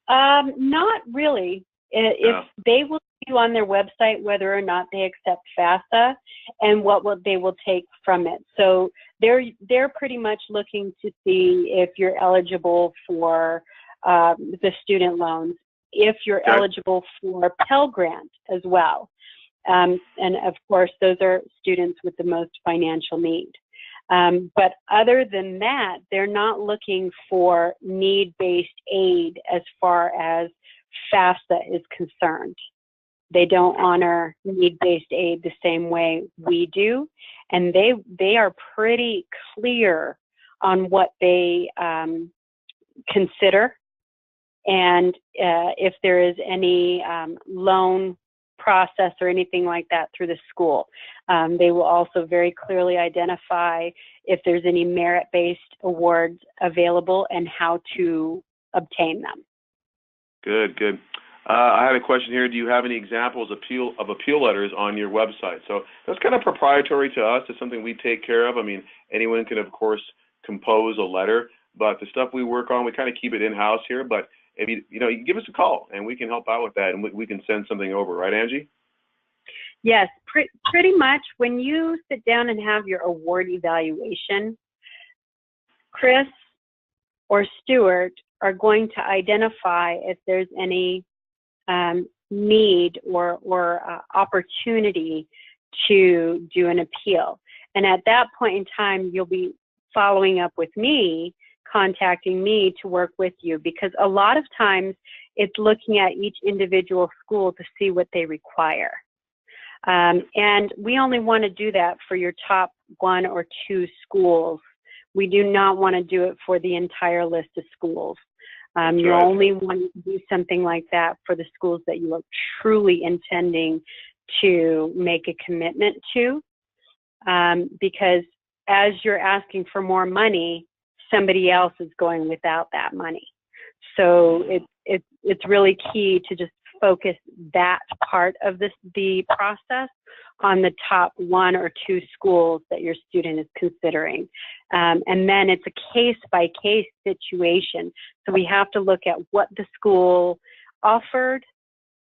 Not really. If they will do on their website whether or not they accept FAFSA and what they will take from it. So they're pretty much looking to see if you're eligible for the student loans, if you're eligible for Pell Grant as well. And of course, those are students with the most financial need. But other than that, they're not looking for need-based aid as far as FAFSA is concerned. They don't honor need-based aid the same way we do, and they are pretty clear on what they consider and if there is any loan process or anything like that through the school. They will also very clearly identify if there's any merit-based awards available and how to obtain them. Good, good. I had a question here. Do you have any examples of appeal letters on your website? So that's kind of proprietary to us. It's something we take care of. I mean, anyone can, of course, compose a letter, but the stuff we work on, we kind of keep it in-house here. But if you know, you can give us a call, and we can help out with that, and we can send something over. Right, Angie? Yes, pretty much. When you sit down and have your award evaluation, Chris or Stuart are going to identify if there's any need or opportunity to do an appeal. And at that point in time, you'll be following up with me, contacting me to work with you, because a lot of times it's looking at each individual school to see what they require. And we only want to do that for your top 1 or 2 schools. We do not want to do it for the entire list of schools. You only want to do something like that for the schools that you are truly intending to make a commitment to, because as you're asking for more money, somebody else is going without that money. So it's really key to just focus that part of the process on the top 1 or 2 schools that your student is considering. And then it's a case-by-case situation. So we have to look at what the school offered,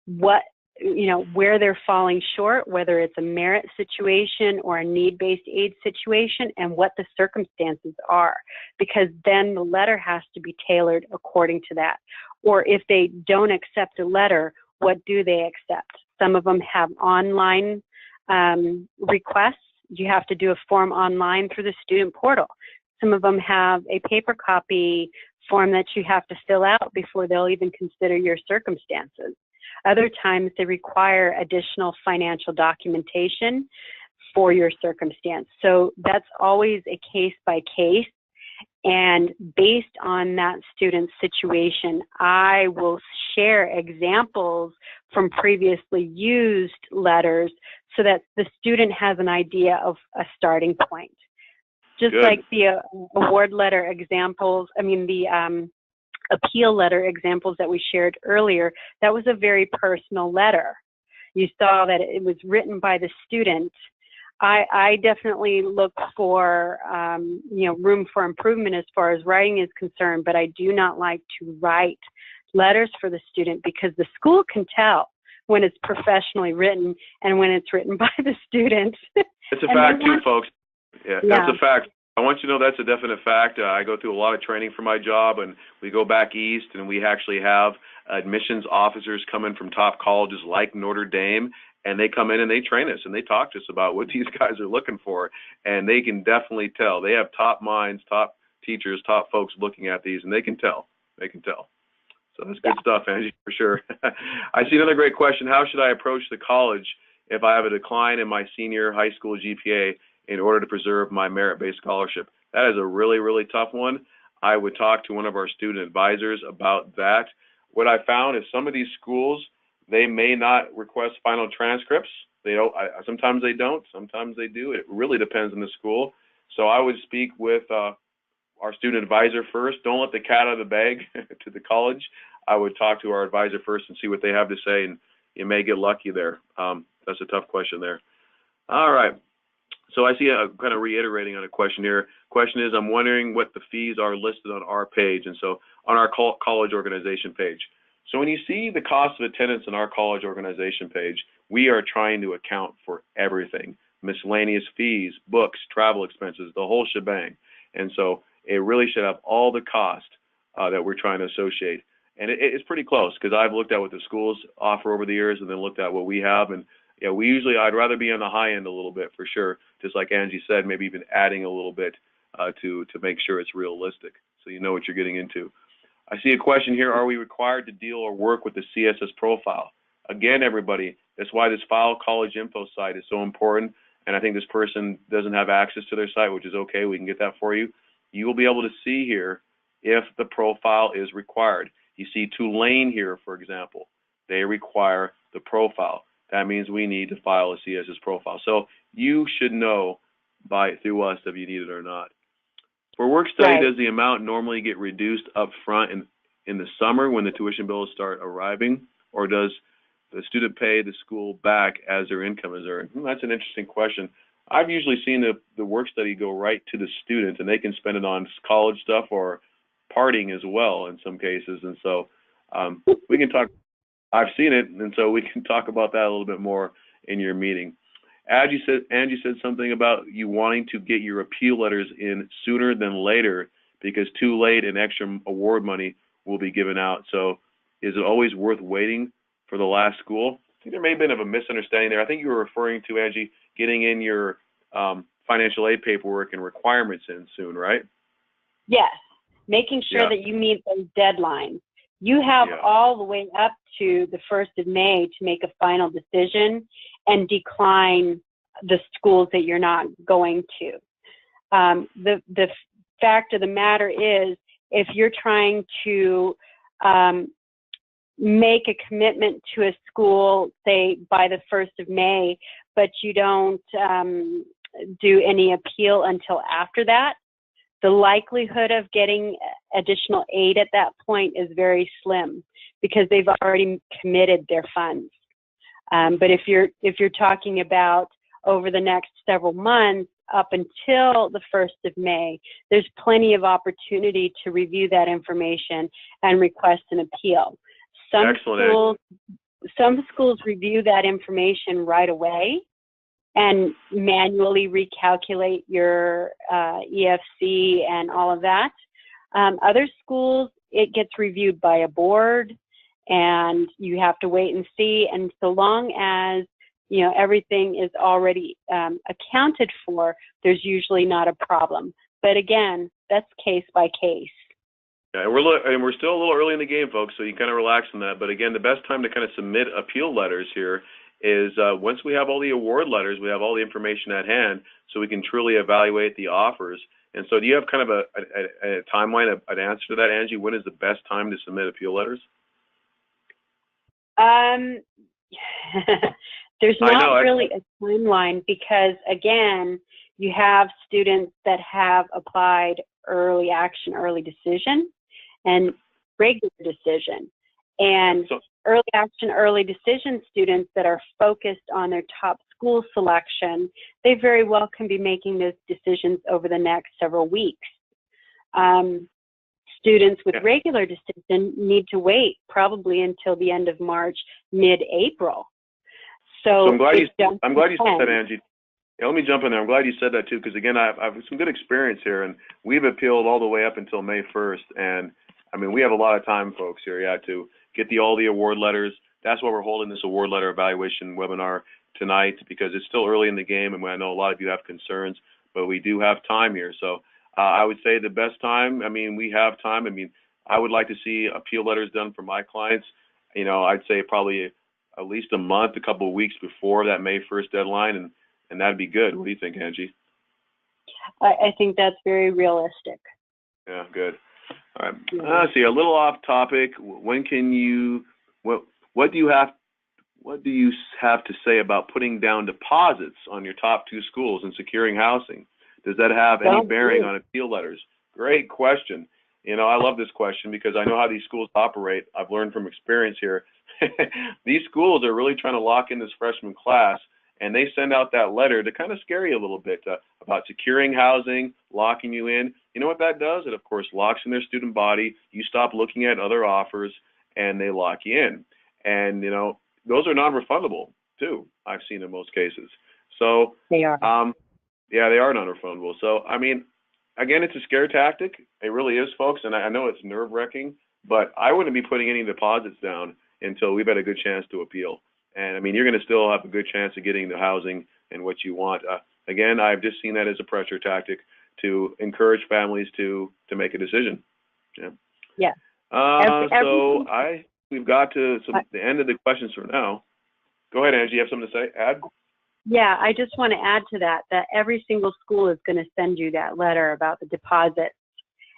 where they're falling short, whether it's a merit situation or a need-based aid situation, and what the circumstances are, because then the letter has to be tailored according to that. Or if they don't accept a letter, what do they accept? Some of them have online requests. You have to do a form online through the student portal. Some of them have a paper copy form that you have to fill out before they'll even consider your circumstances. Other times they require additional financial documentation for your circumstance. So that's always a case by case. And based on that student's situation, I will share examples from previously used letters so that the student has an idea of a starting point. Just Good. Like the award letter examples, the appeal letter examples that we shared earlier, that was a very personal letter. You saw that it was written by the student. I definitely look for room for improvement as far as writing is concerned, but I do not like to write letters for the student because the school can tell when it's professionally written and when it's written by the student. It's a fact too, folks. Yeah, that's a fact. I want you to know that's a definite fact. I go through a lot of training for my job, and we go back east, and we actually have admissions officers come in from top colleges like Notre Dame, and they come in and they train us, and they talk to us about what these guys are looking for, and they can definitely tell. They have top minds, top teachers, top folks looking at these, and they can tell. They can tell. So that's good stuff, Angie, for sure. I see another great question. How should I approach the college if I have a decline in my senior high school GPA in order to preserve my merit-based scholarship? That is a really, really tough one. I would talk to one of our student advisors about that. What I found is some of these schools, they may not request final transcripts. They don't. Sometimes they don't. Sometimes they do. It really depends on the school. So I would speak with our student advisor first. Don't let the cat out of the bag to the college. I would talk to our advisor first and see what they have to say, and you may get lucky there. That's a tough question there. All right. So I see kind of reiterating on a question here. Question is, I'm wondering what the fees are listed on our page, and so on our college organization page. So when you see the cost of attendance on our college organization page, we are trying to account for everything: miscellaneous fees, books, travel expenses, the whole shebang. And so it really should have all the cost that we're trying to associate. And it's pretty close, because I've looked at what the schools offer over the years and then looked at what we have. And yeah, I'd rather be on the high end a little bit for sure. Just like Angie said, maybe even adding a little bit to make sure it's realistic, so you know what you're getting into. I see a question here: are we required to deal or work with the CSS profile? Again, everybody, that's why this File College Info site is so important. And I think this person doesn't have access to their site, which is okay. We can get that for you. You will be able to see here if the profile is required. You see Tulane here, for example. They require the profile. That means we need to file a CSS profile. So you should know through us if you need it or not. For work study, Right. does the amount normally get reduced up front in the summer when the tuition bills start arriving, or does the student pay the school back as their income is earned? That's an interesting question. I've usually seen the work study go right to the student, and they can spend it on college stuff or partying as well in some cases. And so we can talk. I've seen it, and so we can talk about that a little bit more in your meeting. Angie said something about you wanting to get your appeal letters in sooner than later because too late and extra award money will be given out. So is it always worth waiting for the last school? I think there may have been a misunderstanding there. I think you were referring to, Angie, getting in your financial aid paperwork and requirements in soon, right? Yes, making sure that you meet those deadlines. You have all the way up to the 1st of May to make a final decision and decline the schools that you're not going to. The fact of the matter is, if you're trying to make a commitment to a school, say by the 1st of May, but you don't do any appeal until after that, the likelihood of getting additional aid at that point is very slim because they've already committed their funds. But if you're talking about over the next several months up until the 1st of May, there's plenty of opportunity to review that information and request an appeal. Some schools review that information right away and manually recalculate your EFC and all of that. Other schools, it gets reviewed by a board, and you have to wait and see. And so long as everything is already accounted for, there's usually not a problem. But again, that's case by case. Yeah, and we're still a little early in the game, folks, so you kind of relax on that. But again, the best time to kind of submit appeal letters here is once we have all the award letters, we have all the information at hand, so we can truly evaluate the offers. And so do you have kind of a timeline, an answer to that, Angie? When is the best time to submit appeal letters? There's not really a timeline because, again, you have students that have applied early action, early decision, and regular decision. And early action, early decision students that are focused on their top school selection, they very well can be making those decisions over the next several weeks. Students with regular decision need to wait probably until the end of March, mid-April. So I'm glad you said that, Angie. Yeah, let me jump in there. I'm glad you said that too, because again, I've some good experience here, and we've appealed all the way up until May 1st, and I mean, we have a lot of time, folks, here, to get all the award letters. That's why we're holding this award letter evaluation webinar tonight, because it's still early in the game, and I know a lot of you have concerns, but we do have time here. So I would say the best time, I mean, we have time. I mean, I would like to see appeal letters done for my clients. I'd say probably at least a month, a couple of weeks before that May 1st deadline, and that'd be good. What do you think, Angie? I think that's very realistic. Yeah, good. All right. See, a little off topic. When can you? What do you have to say about putting down deposits on your top 2 schools and securing housing? Does that have any bearing on appeal letters? Great question. I love this question because I know how these schools operate. I've learned from experience here. These schools are really trying to lock in this freshman class, and they send out that letter to kind of scare you a little bit about securing housing, locking you in. You know what that does? It, of course, locks in their student body. You stop looking at other offers, and they lock you in. And, those are non-refundable, too, I've seen in most cases. So they are. Yeah, they are non-refundable. So, I mean, again, it's a scare tactic. It really is, folks, and I know it's nerve-wracking, but I wouldn't be putting any deposits down until we've had a good chance to appeal. And, I mean, you're going to still have a good chance of getting the housing and what you want. Again, I've just seen that as a pressure tactic to encourage families to make a decision. Yeah. So we've got to the end of the questions for now. Go ahead, Angie. You have something to say? Add? Yeah, I just want to add to that every single school is going to send you that letter about the deposits.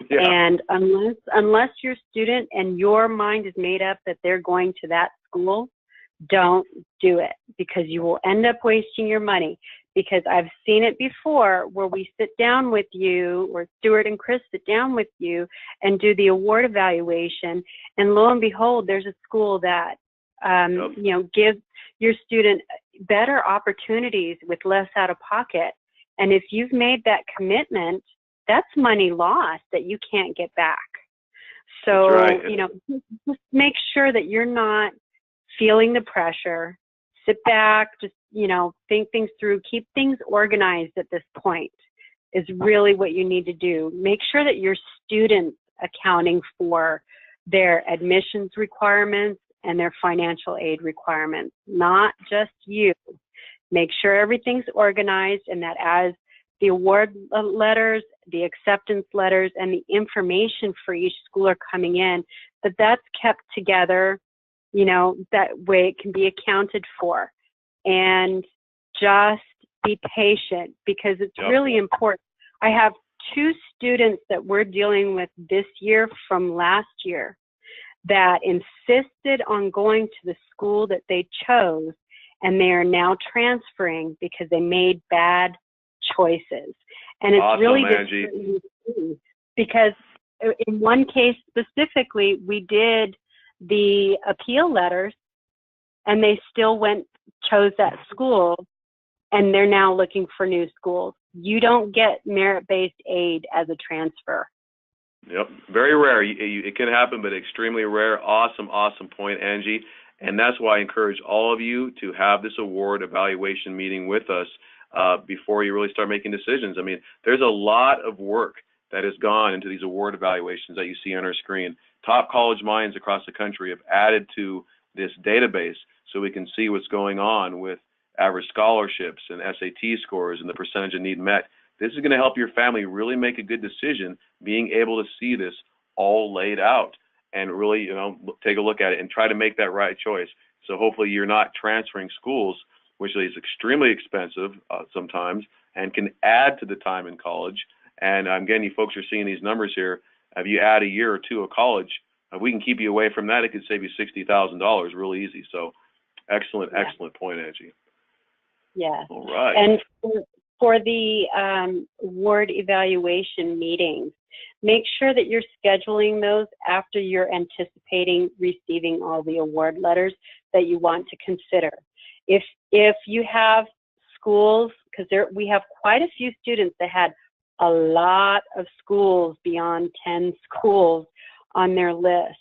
Yeah. And unless your student and your mind is made up that they're going to that school, don't do it, because you will end up wasting your money. Because I've seen it before where we sit down with you, or Stuart and Chris sit down with you and do the award evaluation, and lo and behold, there's a school that you know, gives your student better opportunities with less out of pocket. And if you've made that commitment, that's money lost that you can't get back. So, right. You know, just make sure that you're not feeling the pressure. Sit back, just, you know, think things through, keep things organized at this point is really what you need to do. Make sure that your students accounting for their admissions requirements and their financial aid requirements, not just you. Make sure everything's organized, and that as the award letters, the acceptance letters, and the information for each school are coming in, that's kept together, you know, that way it can be accounted for. And just be patient, because it's really important. I have 2 students that we're dealing with this year from last year that insisted on going to the school that they chose, and they are now transferring because they made bad choices. And it's awesome, really Angie. Because in one case specifically, we did the appeal letters, and they still chose that school, and they're now looking for new schools. You don't get merit-based aid as a transfer. Yep, very rare. It can happen, but extremely rare. Awesome point, Angie. And that's why I encourage all of you to have this award evaluation meeting with us before you really start making decisions. I mean, there's a lot of work that has gone into these award evaluations that you see on our screen. Top college minds across the country have added to this database so we can see what's going on with average scholarships and SAT scores and the percentage of need met. This is going to help your family really make a good decision, being able to see this all laid out and really, you know, take a look at it and try to make that right choice. So hopefully you're not transferring schools, which is extremely expensive sometimes and can add to the time in college. And again, you folks are seeing these numbers here. If you add a year or 2 of college, if we can keep you away from that, it could save you $60,000 really easy. So excellent point, Angie. Yeah. All right. And for the award evaluation meetings, make sure that you're scheduling those after you're anticipating receiving all the award letters that you want to consider. If you have schools, because we have quite a few students that had a lot of schools beyond 10 schools on their list.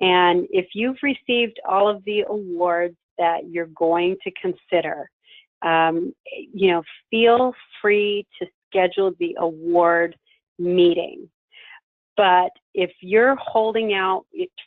And if you've received all of the awards that you're going to consider, you know, feel free to schedule the award meeting. But if you're holding out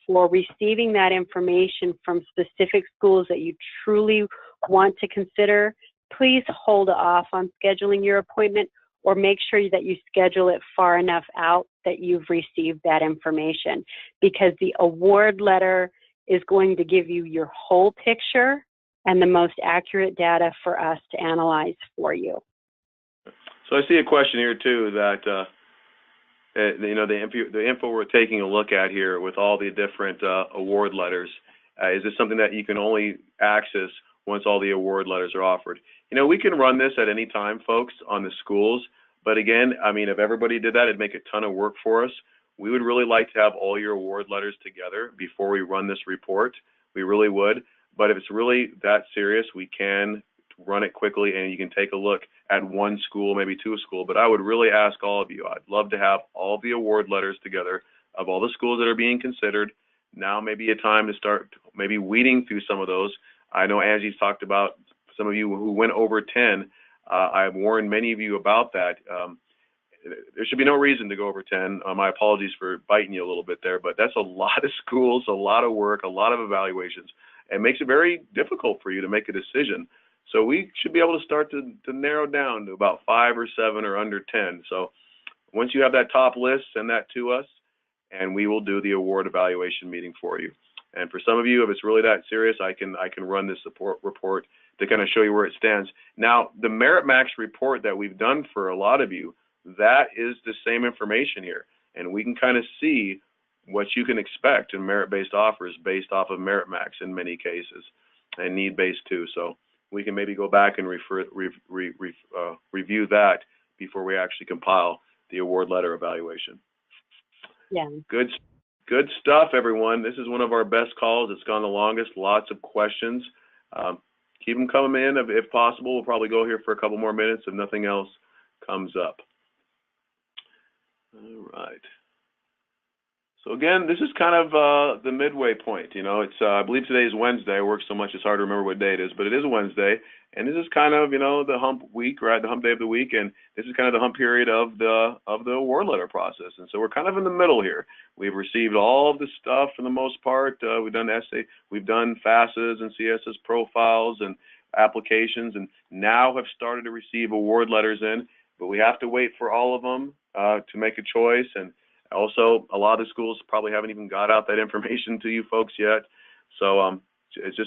for receiving that information from specific schools that you truly want to consider, please hold off on scheduling your appointment, or make sure that you schedule it far enough out that you've received that information, because the award letter is going to give you your whole picture and the most accurate data for us to analyze for you. So I see a question here too that you know, the info we're taking a look at here with all the different award letters, is this something that you can only access once all the award letters are offered? You know, we can run this at any time, folks, on the schools. But again, I mean, if everybody did that, it'd make a ton of work for us. We would really like to have all your award letters together before we run this report. We really would. But if it's really that serious, we can run it quickly, and you can take a look at one school, maybe 2 schools. But I would really ask all of you, I'd love to have all the award letters together of all the schools that are being considered. Now may be a time to start maybe weeding through some of those. I know Angie's talked about some of you who went over 10. I've warned many of you about that. There should be no reason to go over 10. My apologies for biting you a little bit there, but that's a lot of schools, a lot of work, a lot of evaluations. It makes it very difficult for you to make a decision. So we should be able to start to narrow down to about 5 or 7 or under 10. So once you have that top list, send that to us, and we will do the award evaluation meeting for you. And for some of you, if it's really that serious, I can run this support report to kind of show you where it stands. Now, the Merit Max report that we've done for a lot of you, that is the same information here. and we can kind of see what you can expect in merit-based offers based off of Merit Max in many cases, and need-based too. So we can maybe go back and review that before we actually compile the award letter evaluation. Yeah. Good stuff, everyone. This is one of our best calls. It's gone the longest. Lots of questions. Keep them coming in if possible. We'll probably go here for a couple more minutes if nothing else comes up. All right. So again, this is kind of the midway point. You know, it's I believe today is Wednesday. I work so much it's hard to remember what day it is, but it is Wednesday, and this is kind of, you know, the hump week, right? The hump day of the week, and this is kind of the hump period of the award letter process. And so we're kind of in the middle here. We've received all of the stuff for the most part. We've done essay, we've done FAFSAs and CSS profiles and applications, and now have started to receive award letters in. But we have to wait for all of them to make a choice. And also, a lot of the schools probably haven't even got out that information to you folks yet. So it's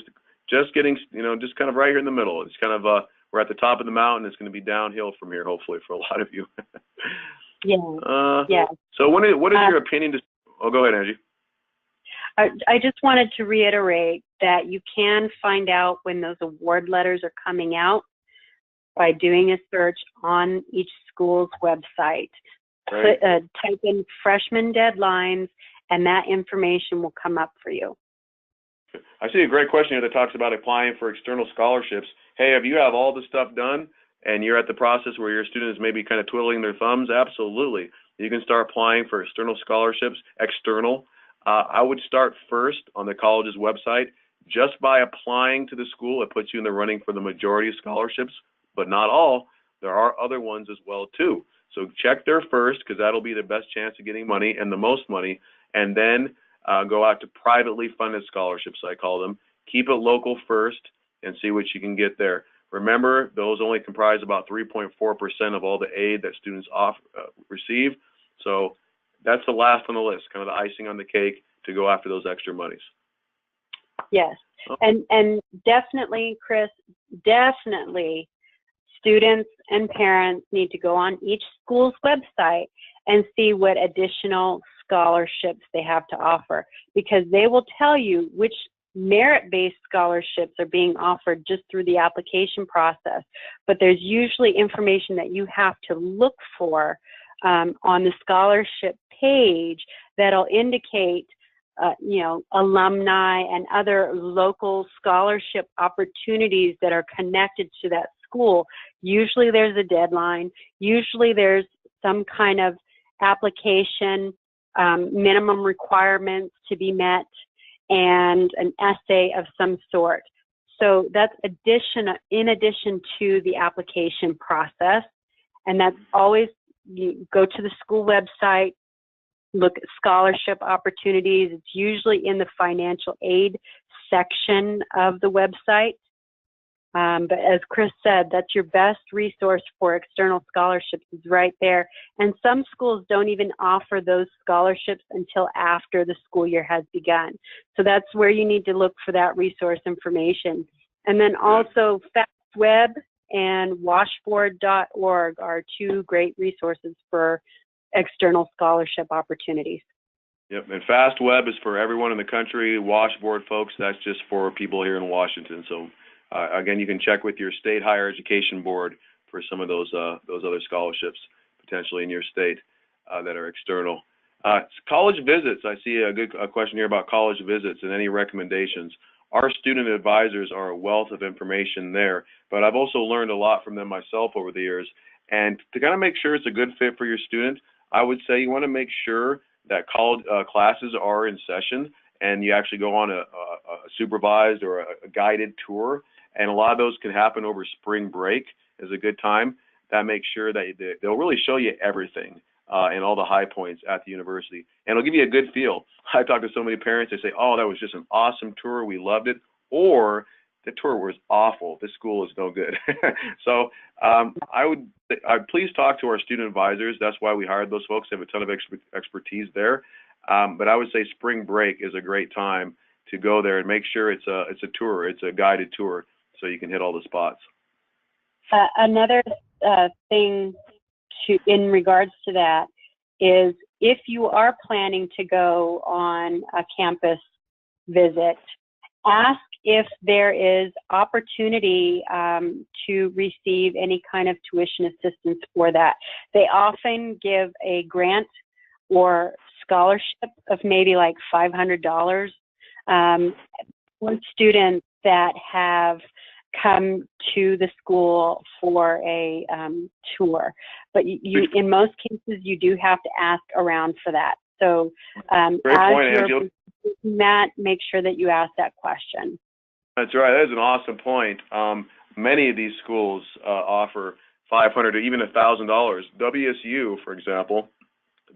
just getting, you know, just kind of right here in the middle. It's kind of we're at the top of the mountain. It's going to be downhill from here, hopefully, for a lot of you. Yeah. So what is your opinion? Oh, go ahead, Angie. I just wanted to reiterate that you can find out when those award letters are coming out by doing a search on each school's website. Right. Type in freshman deadlines, and that information will come up for you. I see a great question here that talks about applying for external scholarships. Hey, if you have all the stuff done and you're at the process where your student is maybe kind of twiddling their thumbs, absolutely. You can start applying for external scholarships, external. I would start first on the college's website. Just by applying to the school, it puts you in the running for the majority of scholarships, but not all. There are other ones as well, too. So check there first, because that'll be the best chance of getting money and the most money, and then go out to privately funded scholarships, I call them. Keep it local first and see what you can get there. Remember, those only comprise about 3.4% of all the aid that students receive. So that's the last on the list, kind of the icing on the cake to go after those extra monies. Yes, and definitely, Chris, definitely, students and parents need to go on each school's website and see what additional scholarships they have to offer, because they will tell you which merit-based scholarships are being offered just through the application process. But there's usually information that you have to look for on the scholarship page that'll indicate you know, alumni and other local scholarship opportunities that are connected to that school. Usually there's a deadline. Usually there's some kind of application, minimum requirements to be met, and an essay of some sort. So that's in addition to the application process. And that's always, you go to the school website, look at scholarship opportunities. It's usually in the financial aid section of the website. But as Chris said, that's your best resource for external scholarships is right there. And some schools don't even offer those scholarships until after the school year has begun. So that's where you need to look for that resource information. And then also FastWeb and washboard.org are two great resources for external scholarship opportunities. Yep, and FastWeb is for everyone in the country. Washboard, folks, that's just for people here in Washington. So again, you can check with your state higher education board for some of those other scholarships potentially in your state that are external. College visits. I see a question here about college visits and any recommendations. Our student advisors are a wealth of information there, but I've also learned a lot from them myself over the years. And to kind of make sure it's a good fit for your student, I would say you want to make sure that college classes are in session and you actually go on a supervised or a guided tour. And a lot of those can happen over spring break is a good time. That makes sure that they'll really show you everything and all the high points at the university. And it'll give you a good feel. I talk to so many parents, they say, oh, that was just an awesome tour, we loved it. Or the tour was awful, this school is no good. So I'd please talk to our student advisors. That's why we hired those folks. They have a ton of expertise there. But I would say spring break is a great time to go there and make sure it's a tour, it's a guided tour, so you can hit all the spots. Another thing in regards to that is if you are planning to go on a campus visit, ask if there is opportunity to receive any kind of tuition assistance for that. They often give a grant or scholarship of maybe like $500 for students that have come to the school for a tour. But you, in most cases, you do have to ask around for that. So great point, Angela. Matt, make sure that you ask that question. That's right. That is an awesome point. Many of these schools offer $500 or even $1,000. WSU, for example,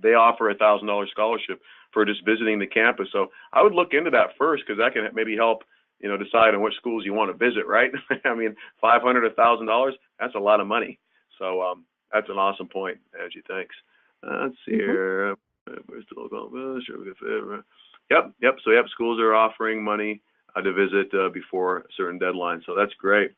they offer a $1,000 scholarship for just visiting the campus. So I would look into that first, because that can maybe help, you know, decide on which schools you want to visit, right? I mean, $500, $1,000, that's a lot of money. So that's an awesome point, Angie. Thanks. Let's see here. We're still going. Yep. So schools are offering money to visit before a certain deadline. So that's great.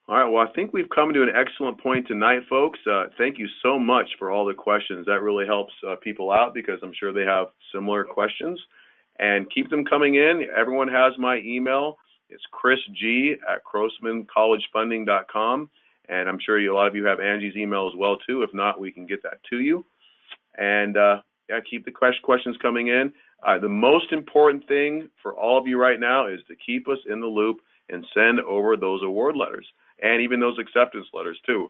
All right. Well, I think we've come to an excellent point tonight, folks. Thank you so much for all the questions. That really helps people out, because I'm sure they have similar questions. And keep them coming in. Everyone has my email. It's chrisg@crossmancollegefunding.com. And I'm sure a lot of you have Angie's email as well, too. If not, we can get that to you. And keep the questions coming in. The most important thing for all of you right now is to keep us in the loop and send over those award letters, and even those acceptance letters too,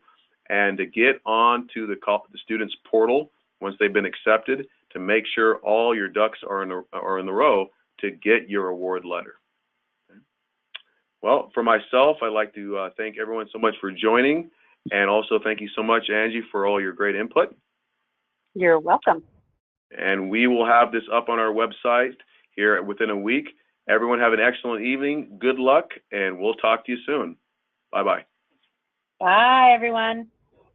and to get on to the students portal once they've been accepted, to make sure all your ducks are in the row to get your award letter. Okay. Well, for myself, I'd like to thank everyone so much for joining, and also thank you so much, Angie, for all your great input. You're welcome. And we will have this up on our website here within a week. Everyone have an excellent evening. Good luck, and we'll talk to you soon. Bye-bye. Bye, everyone.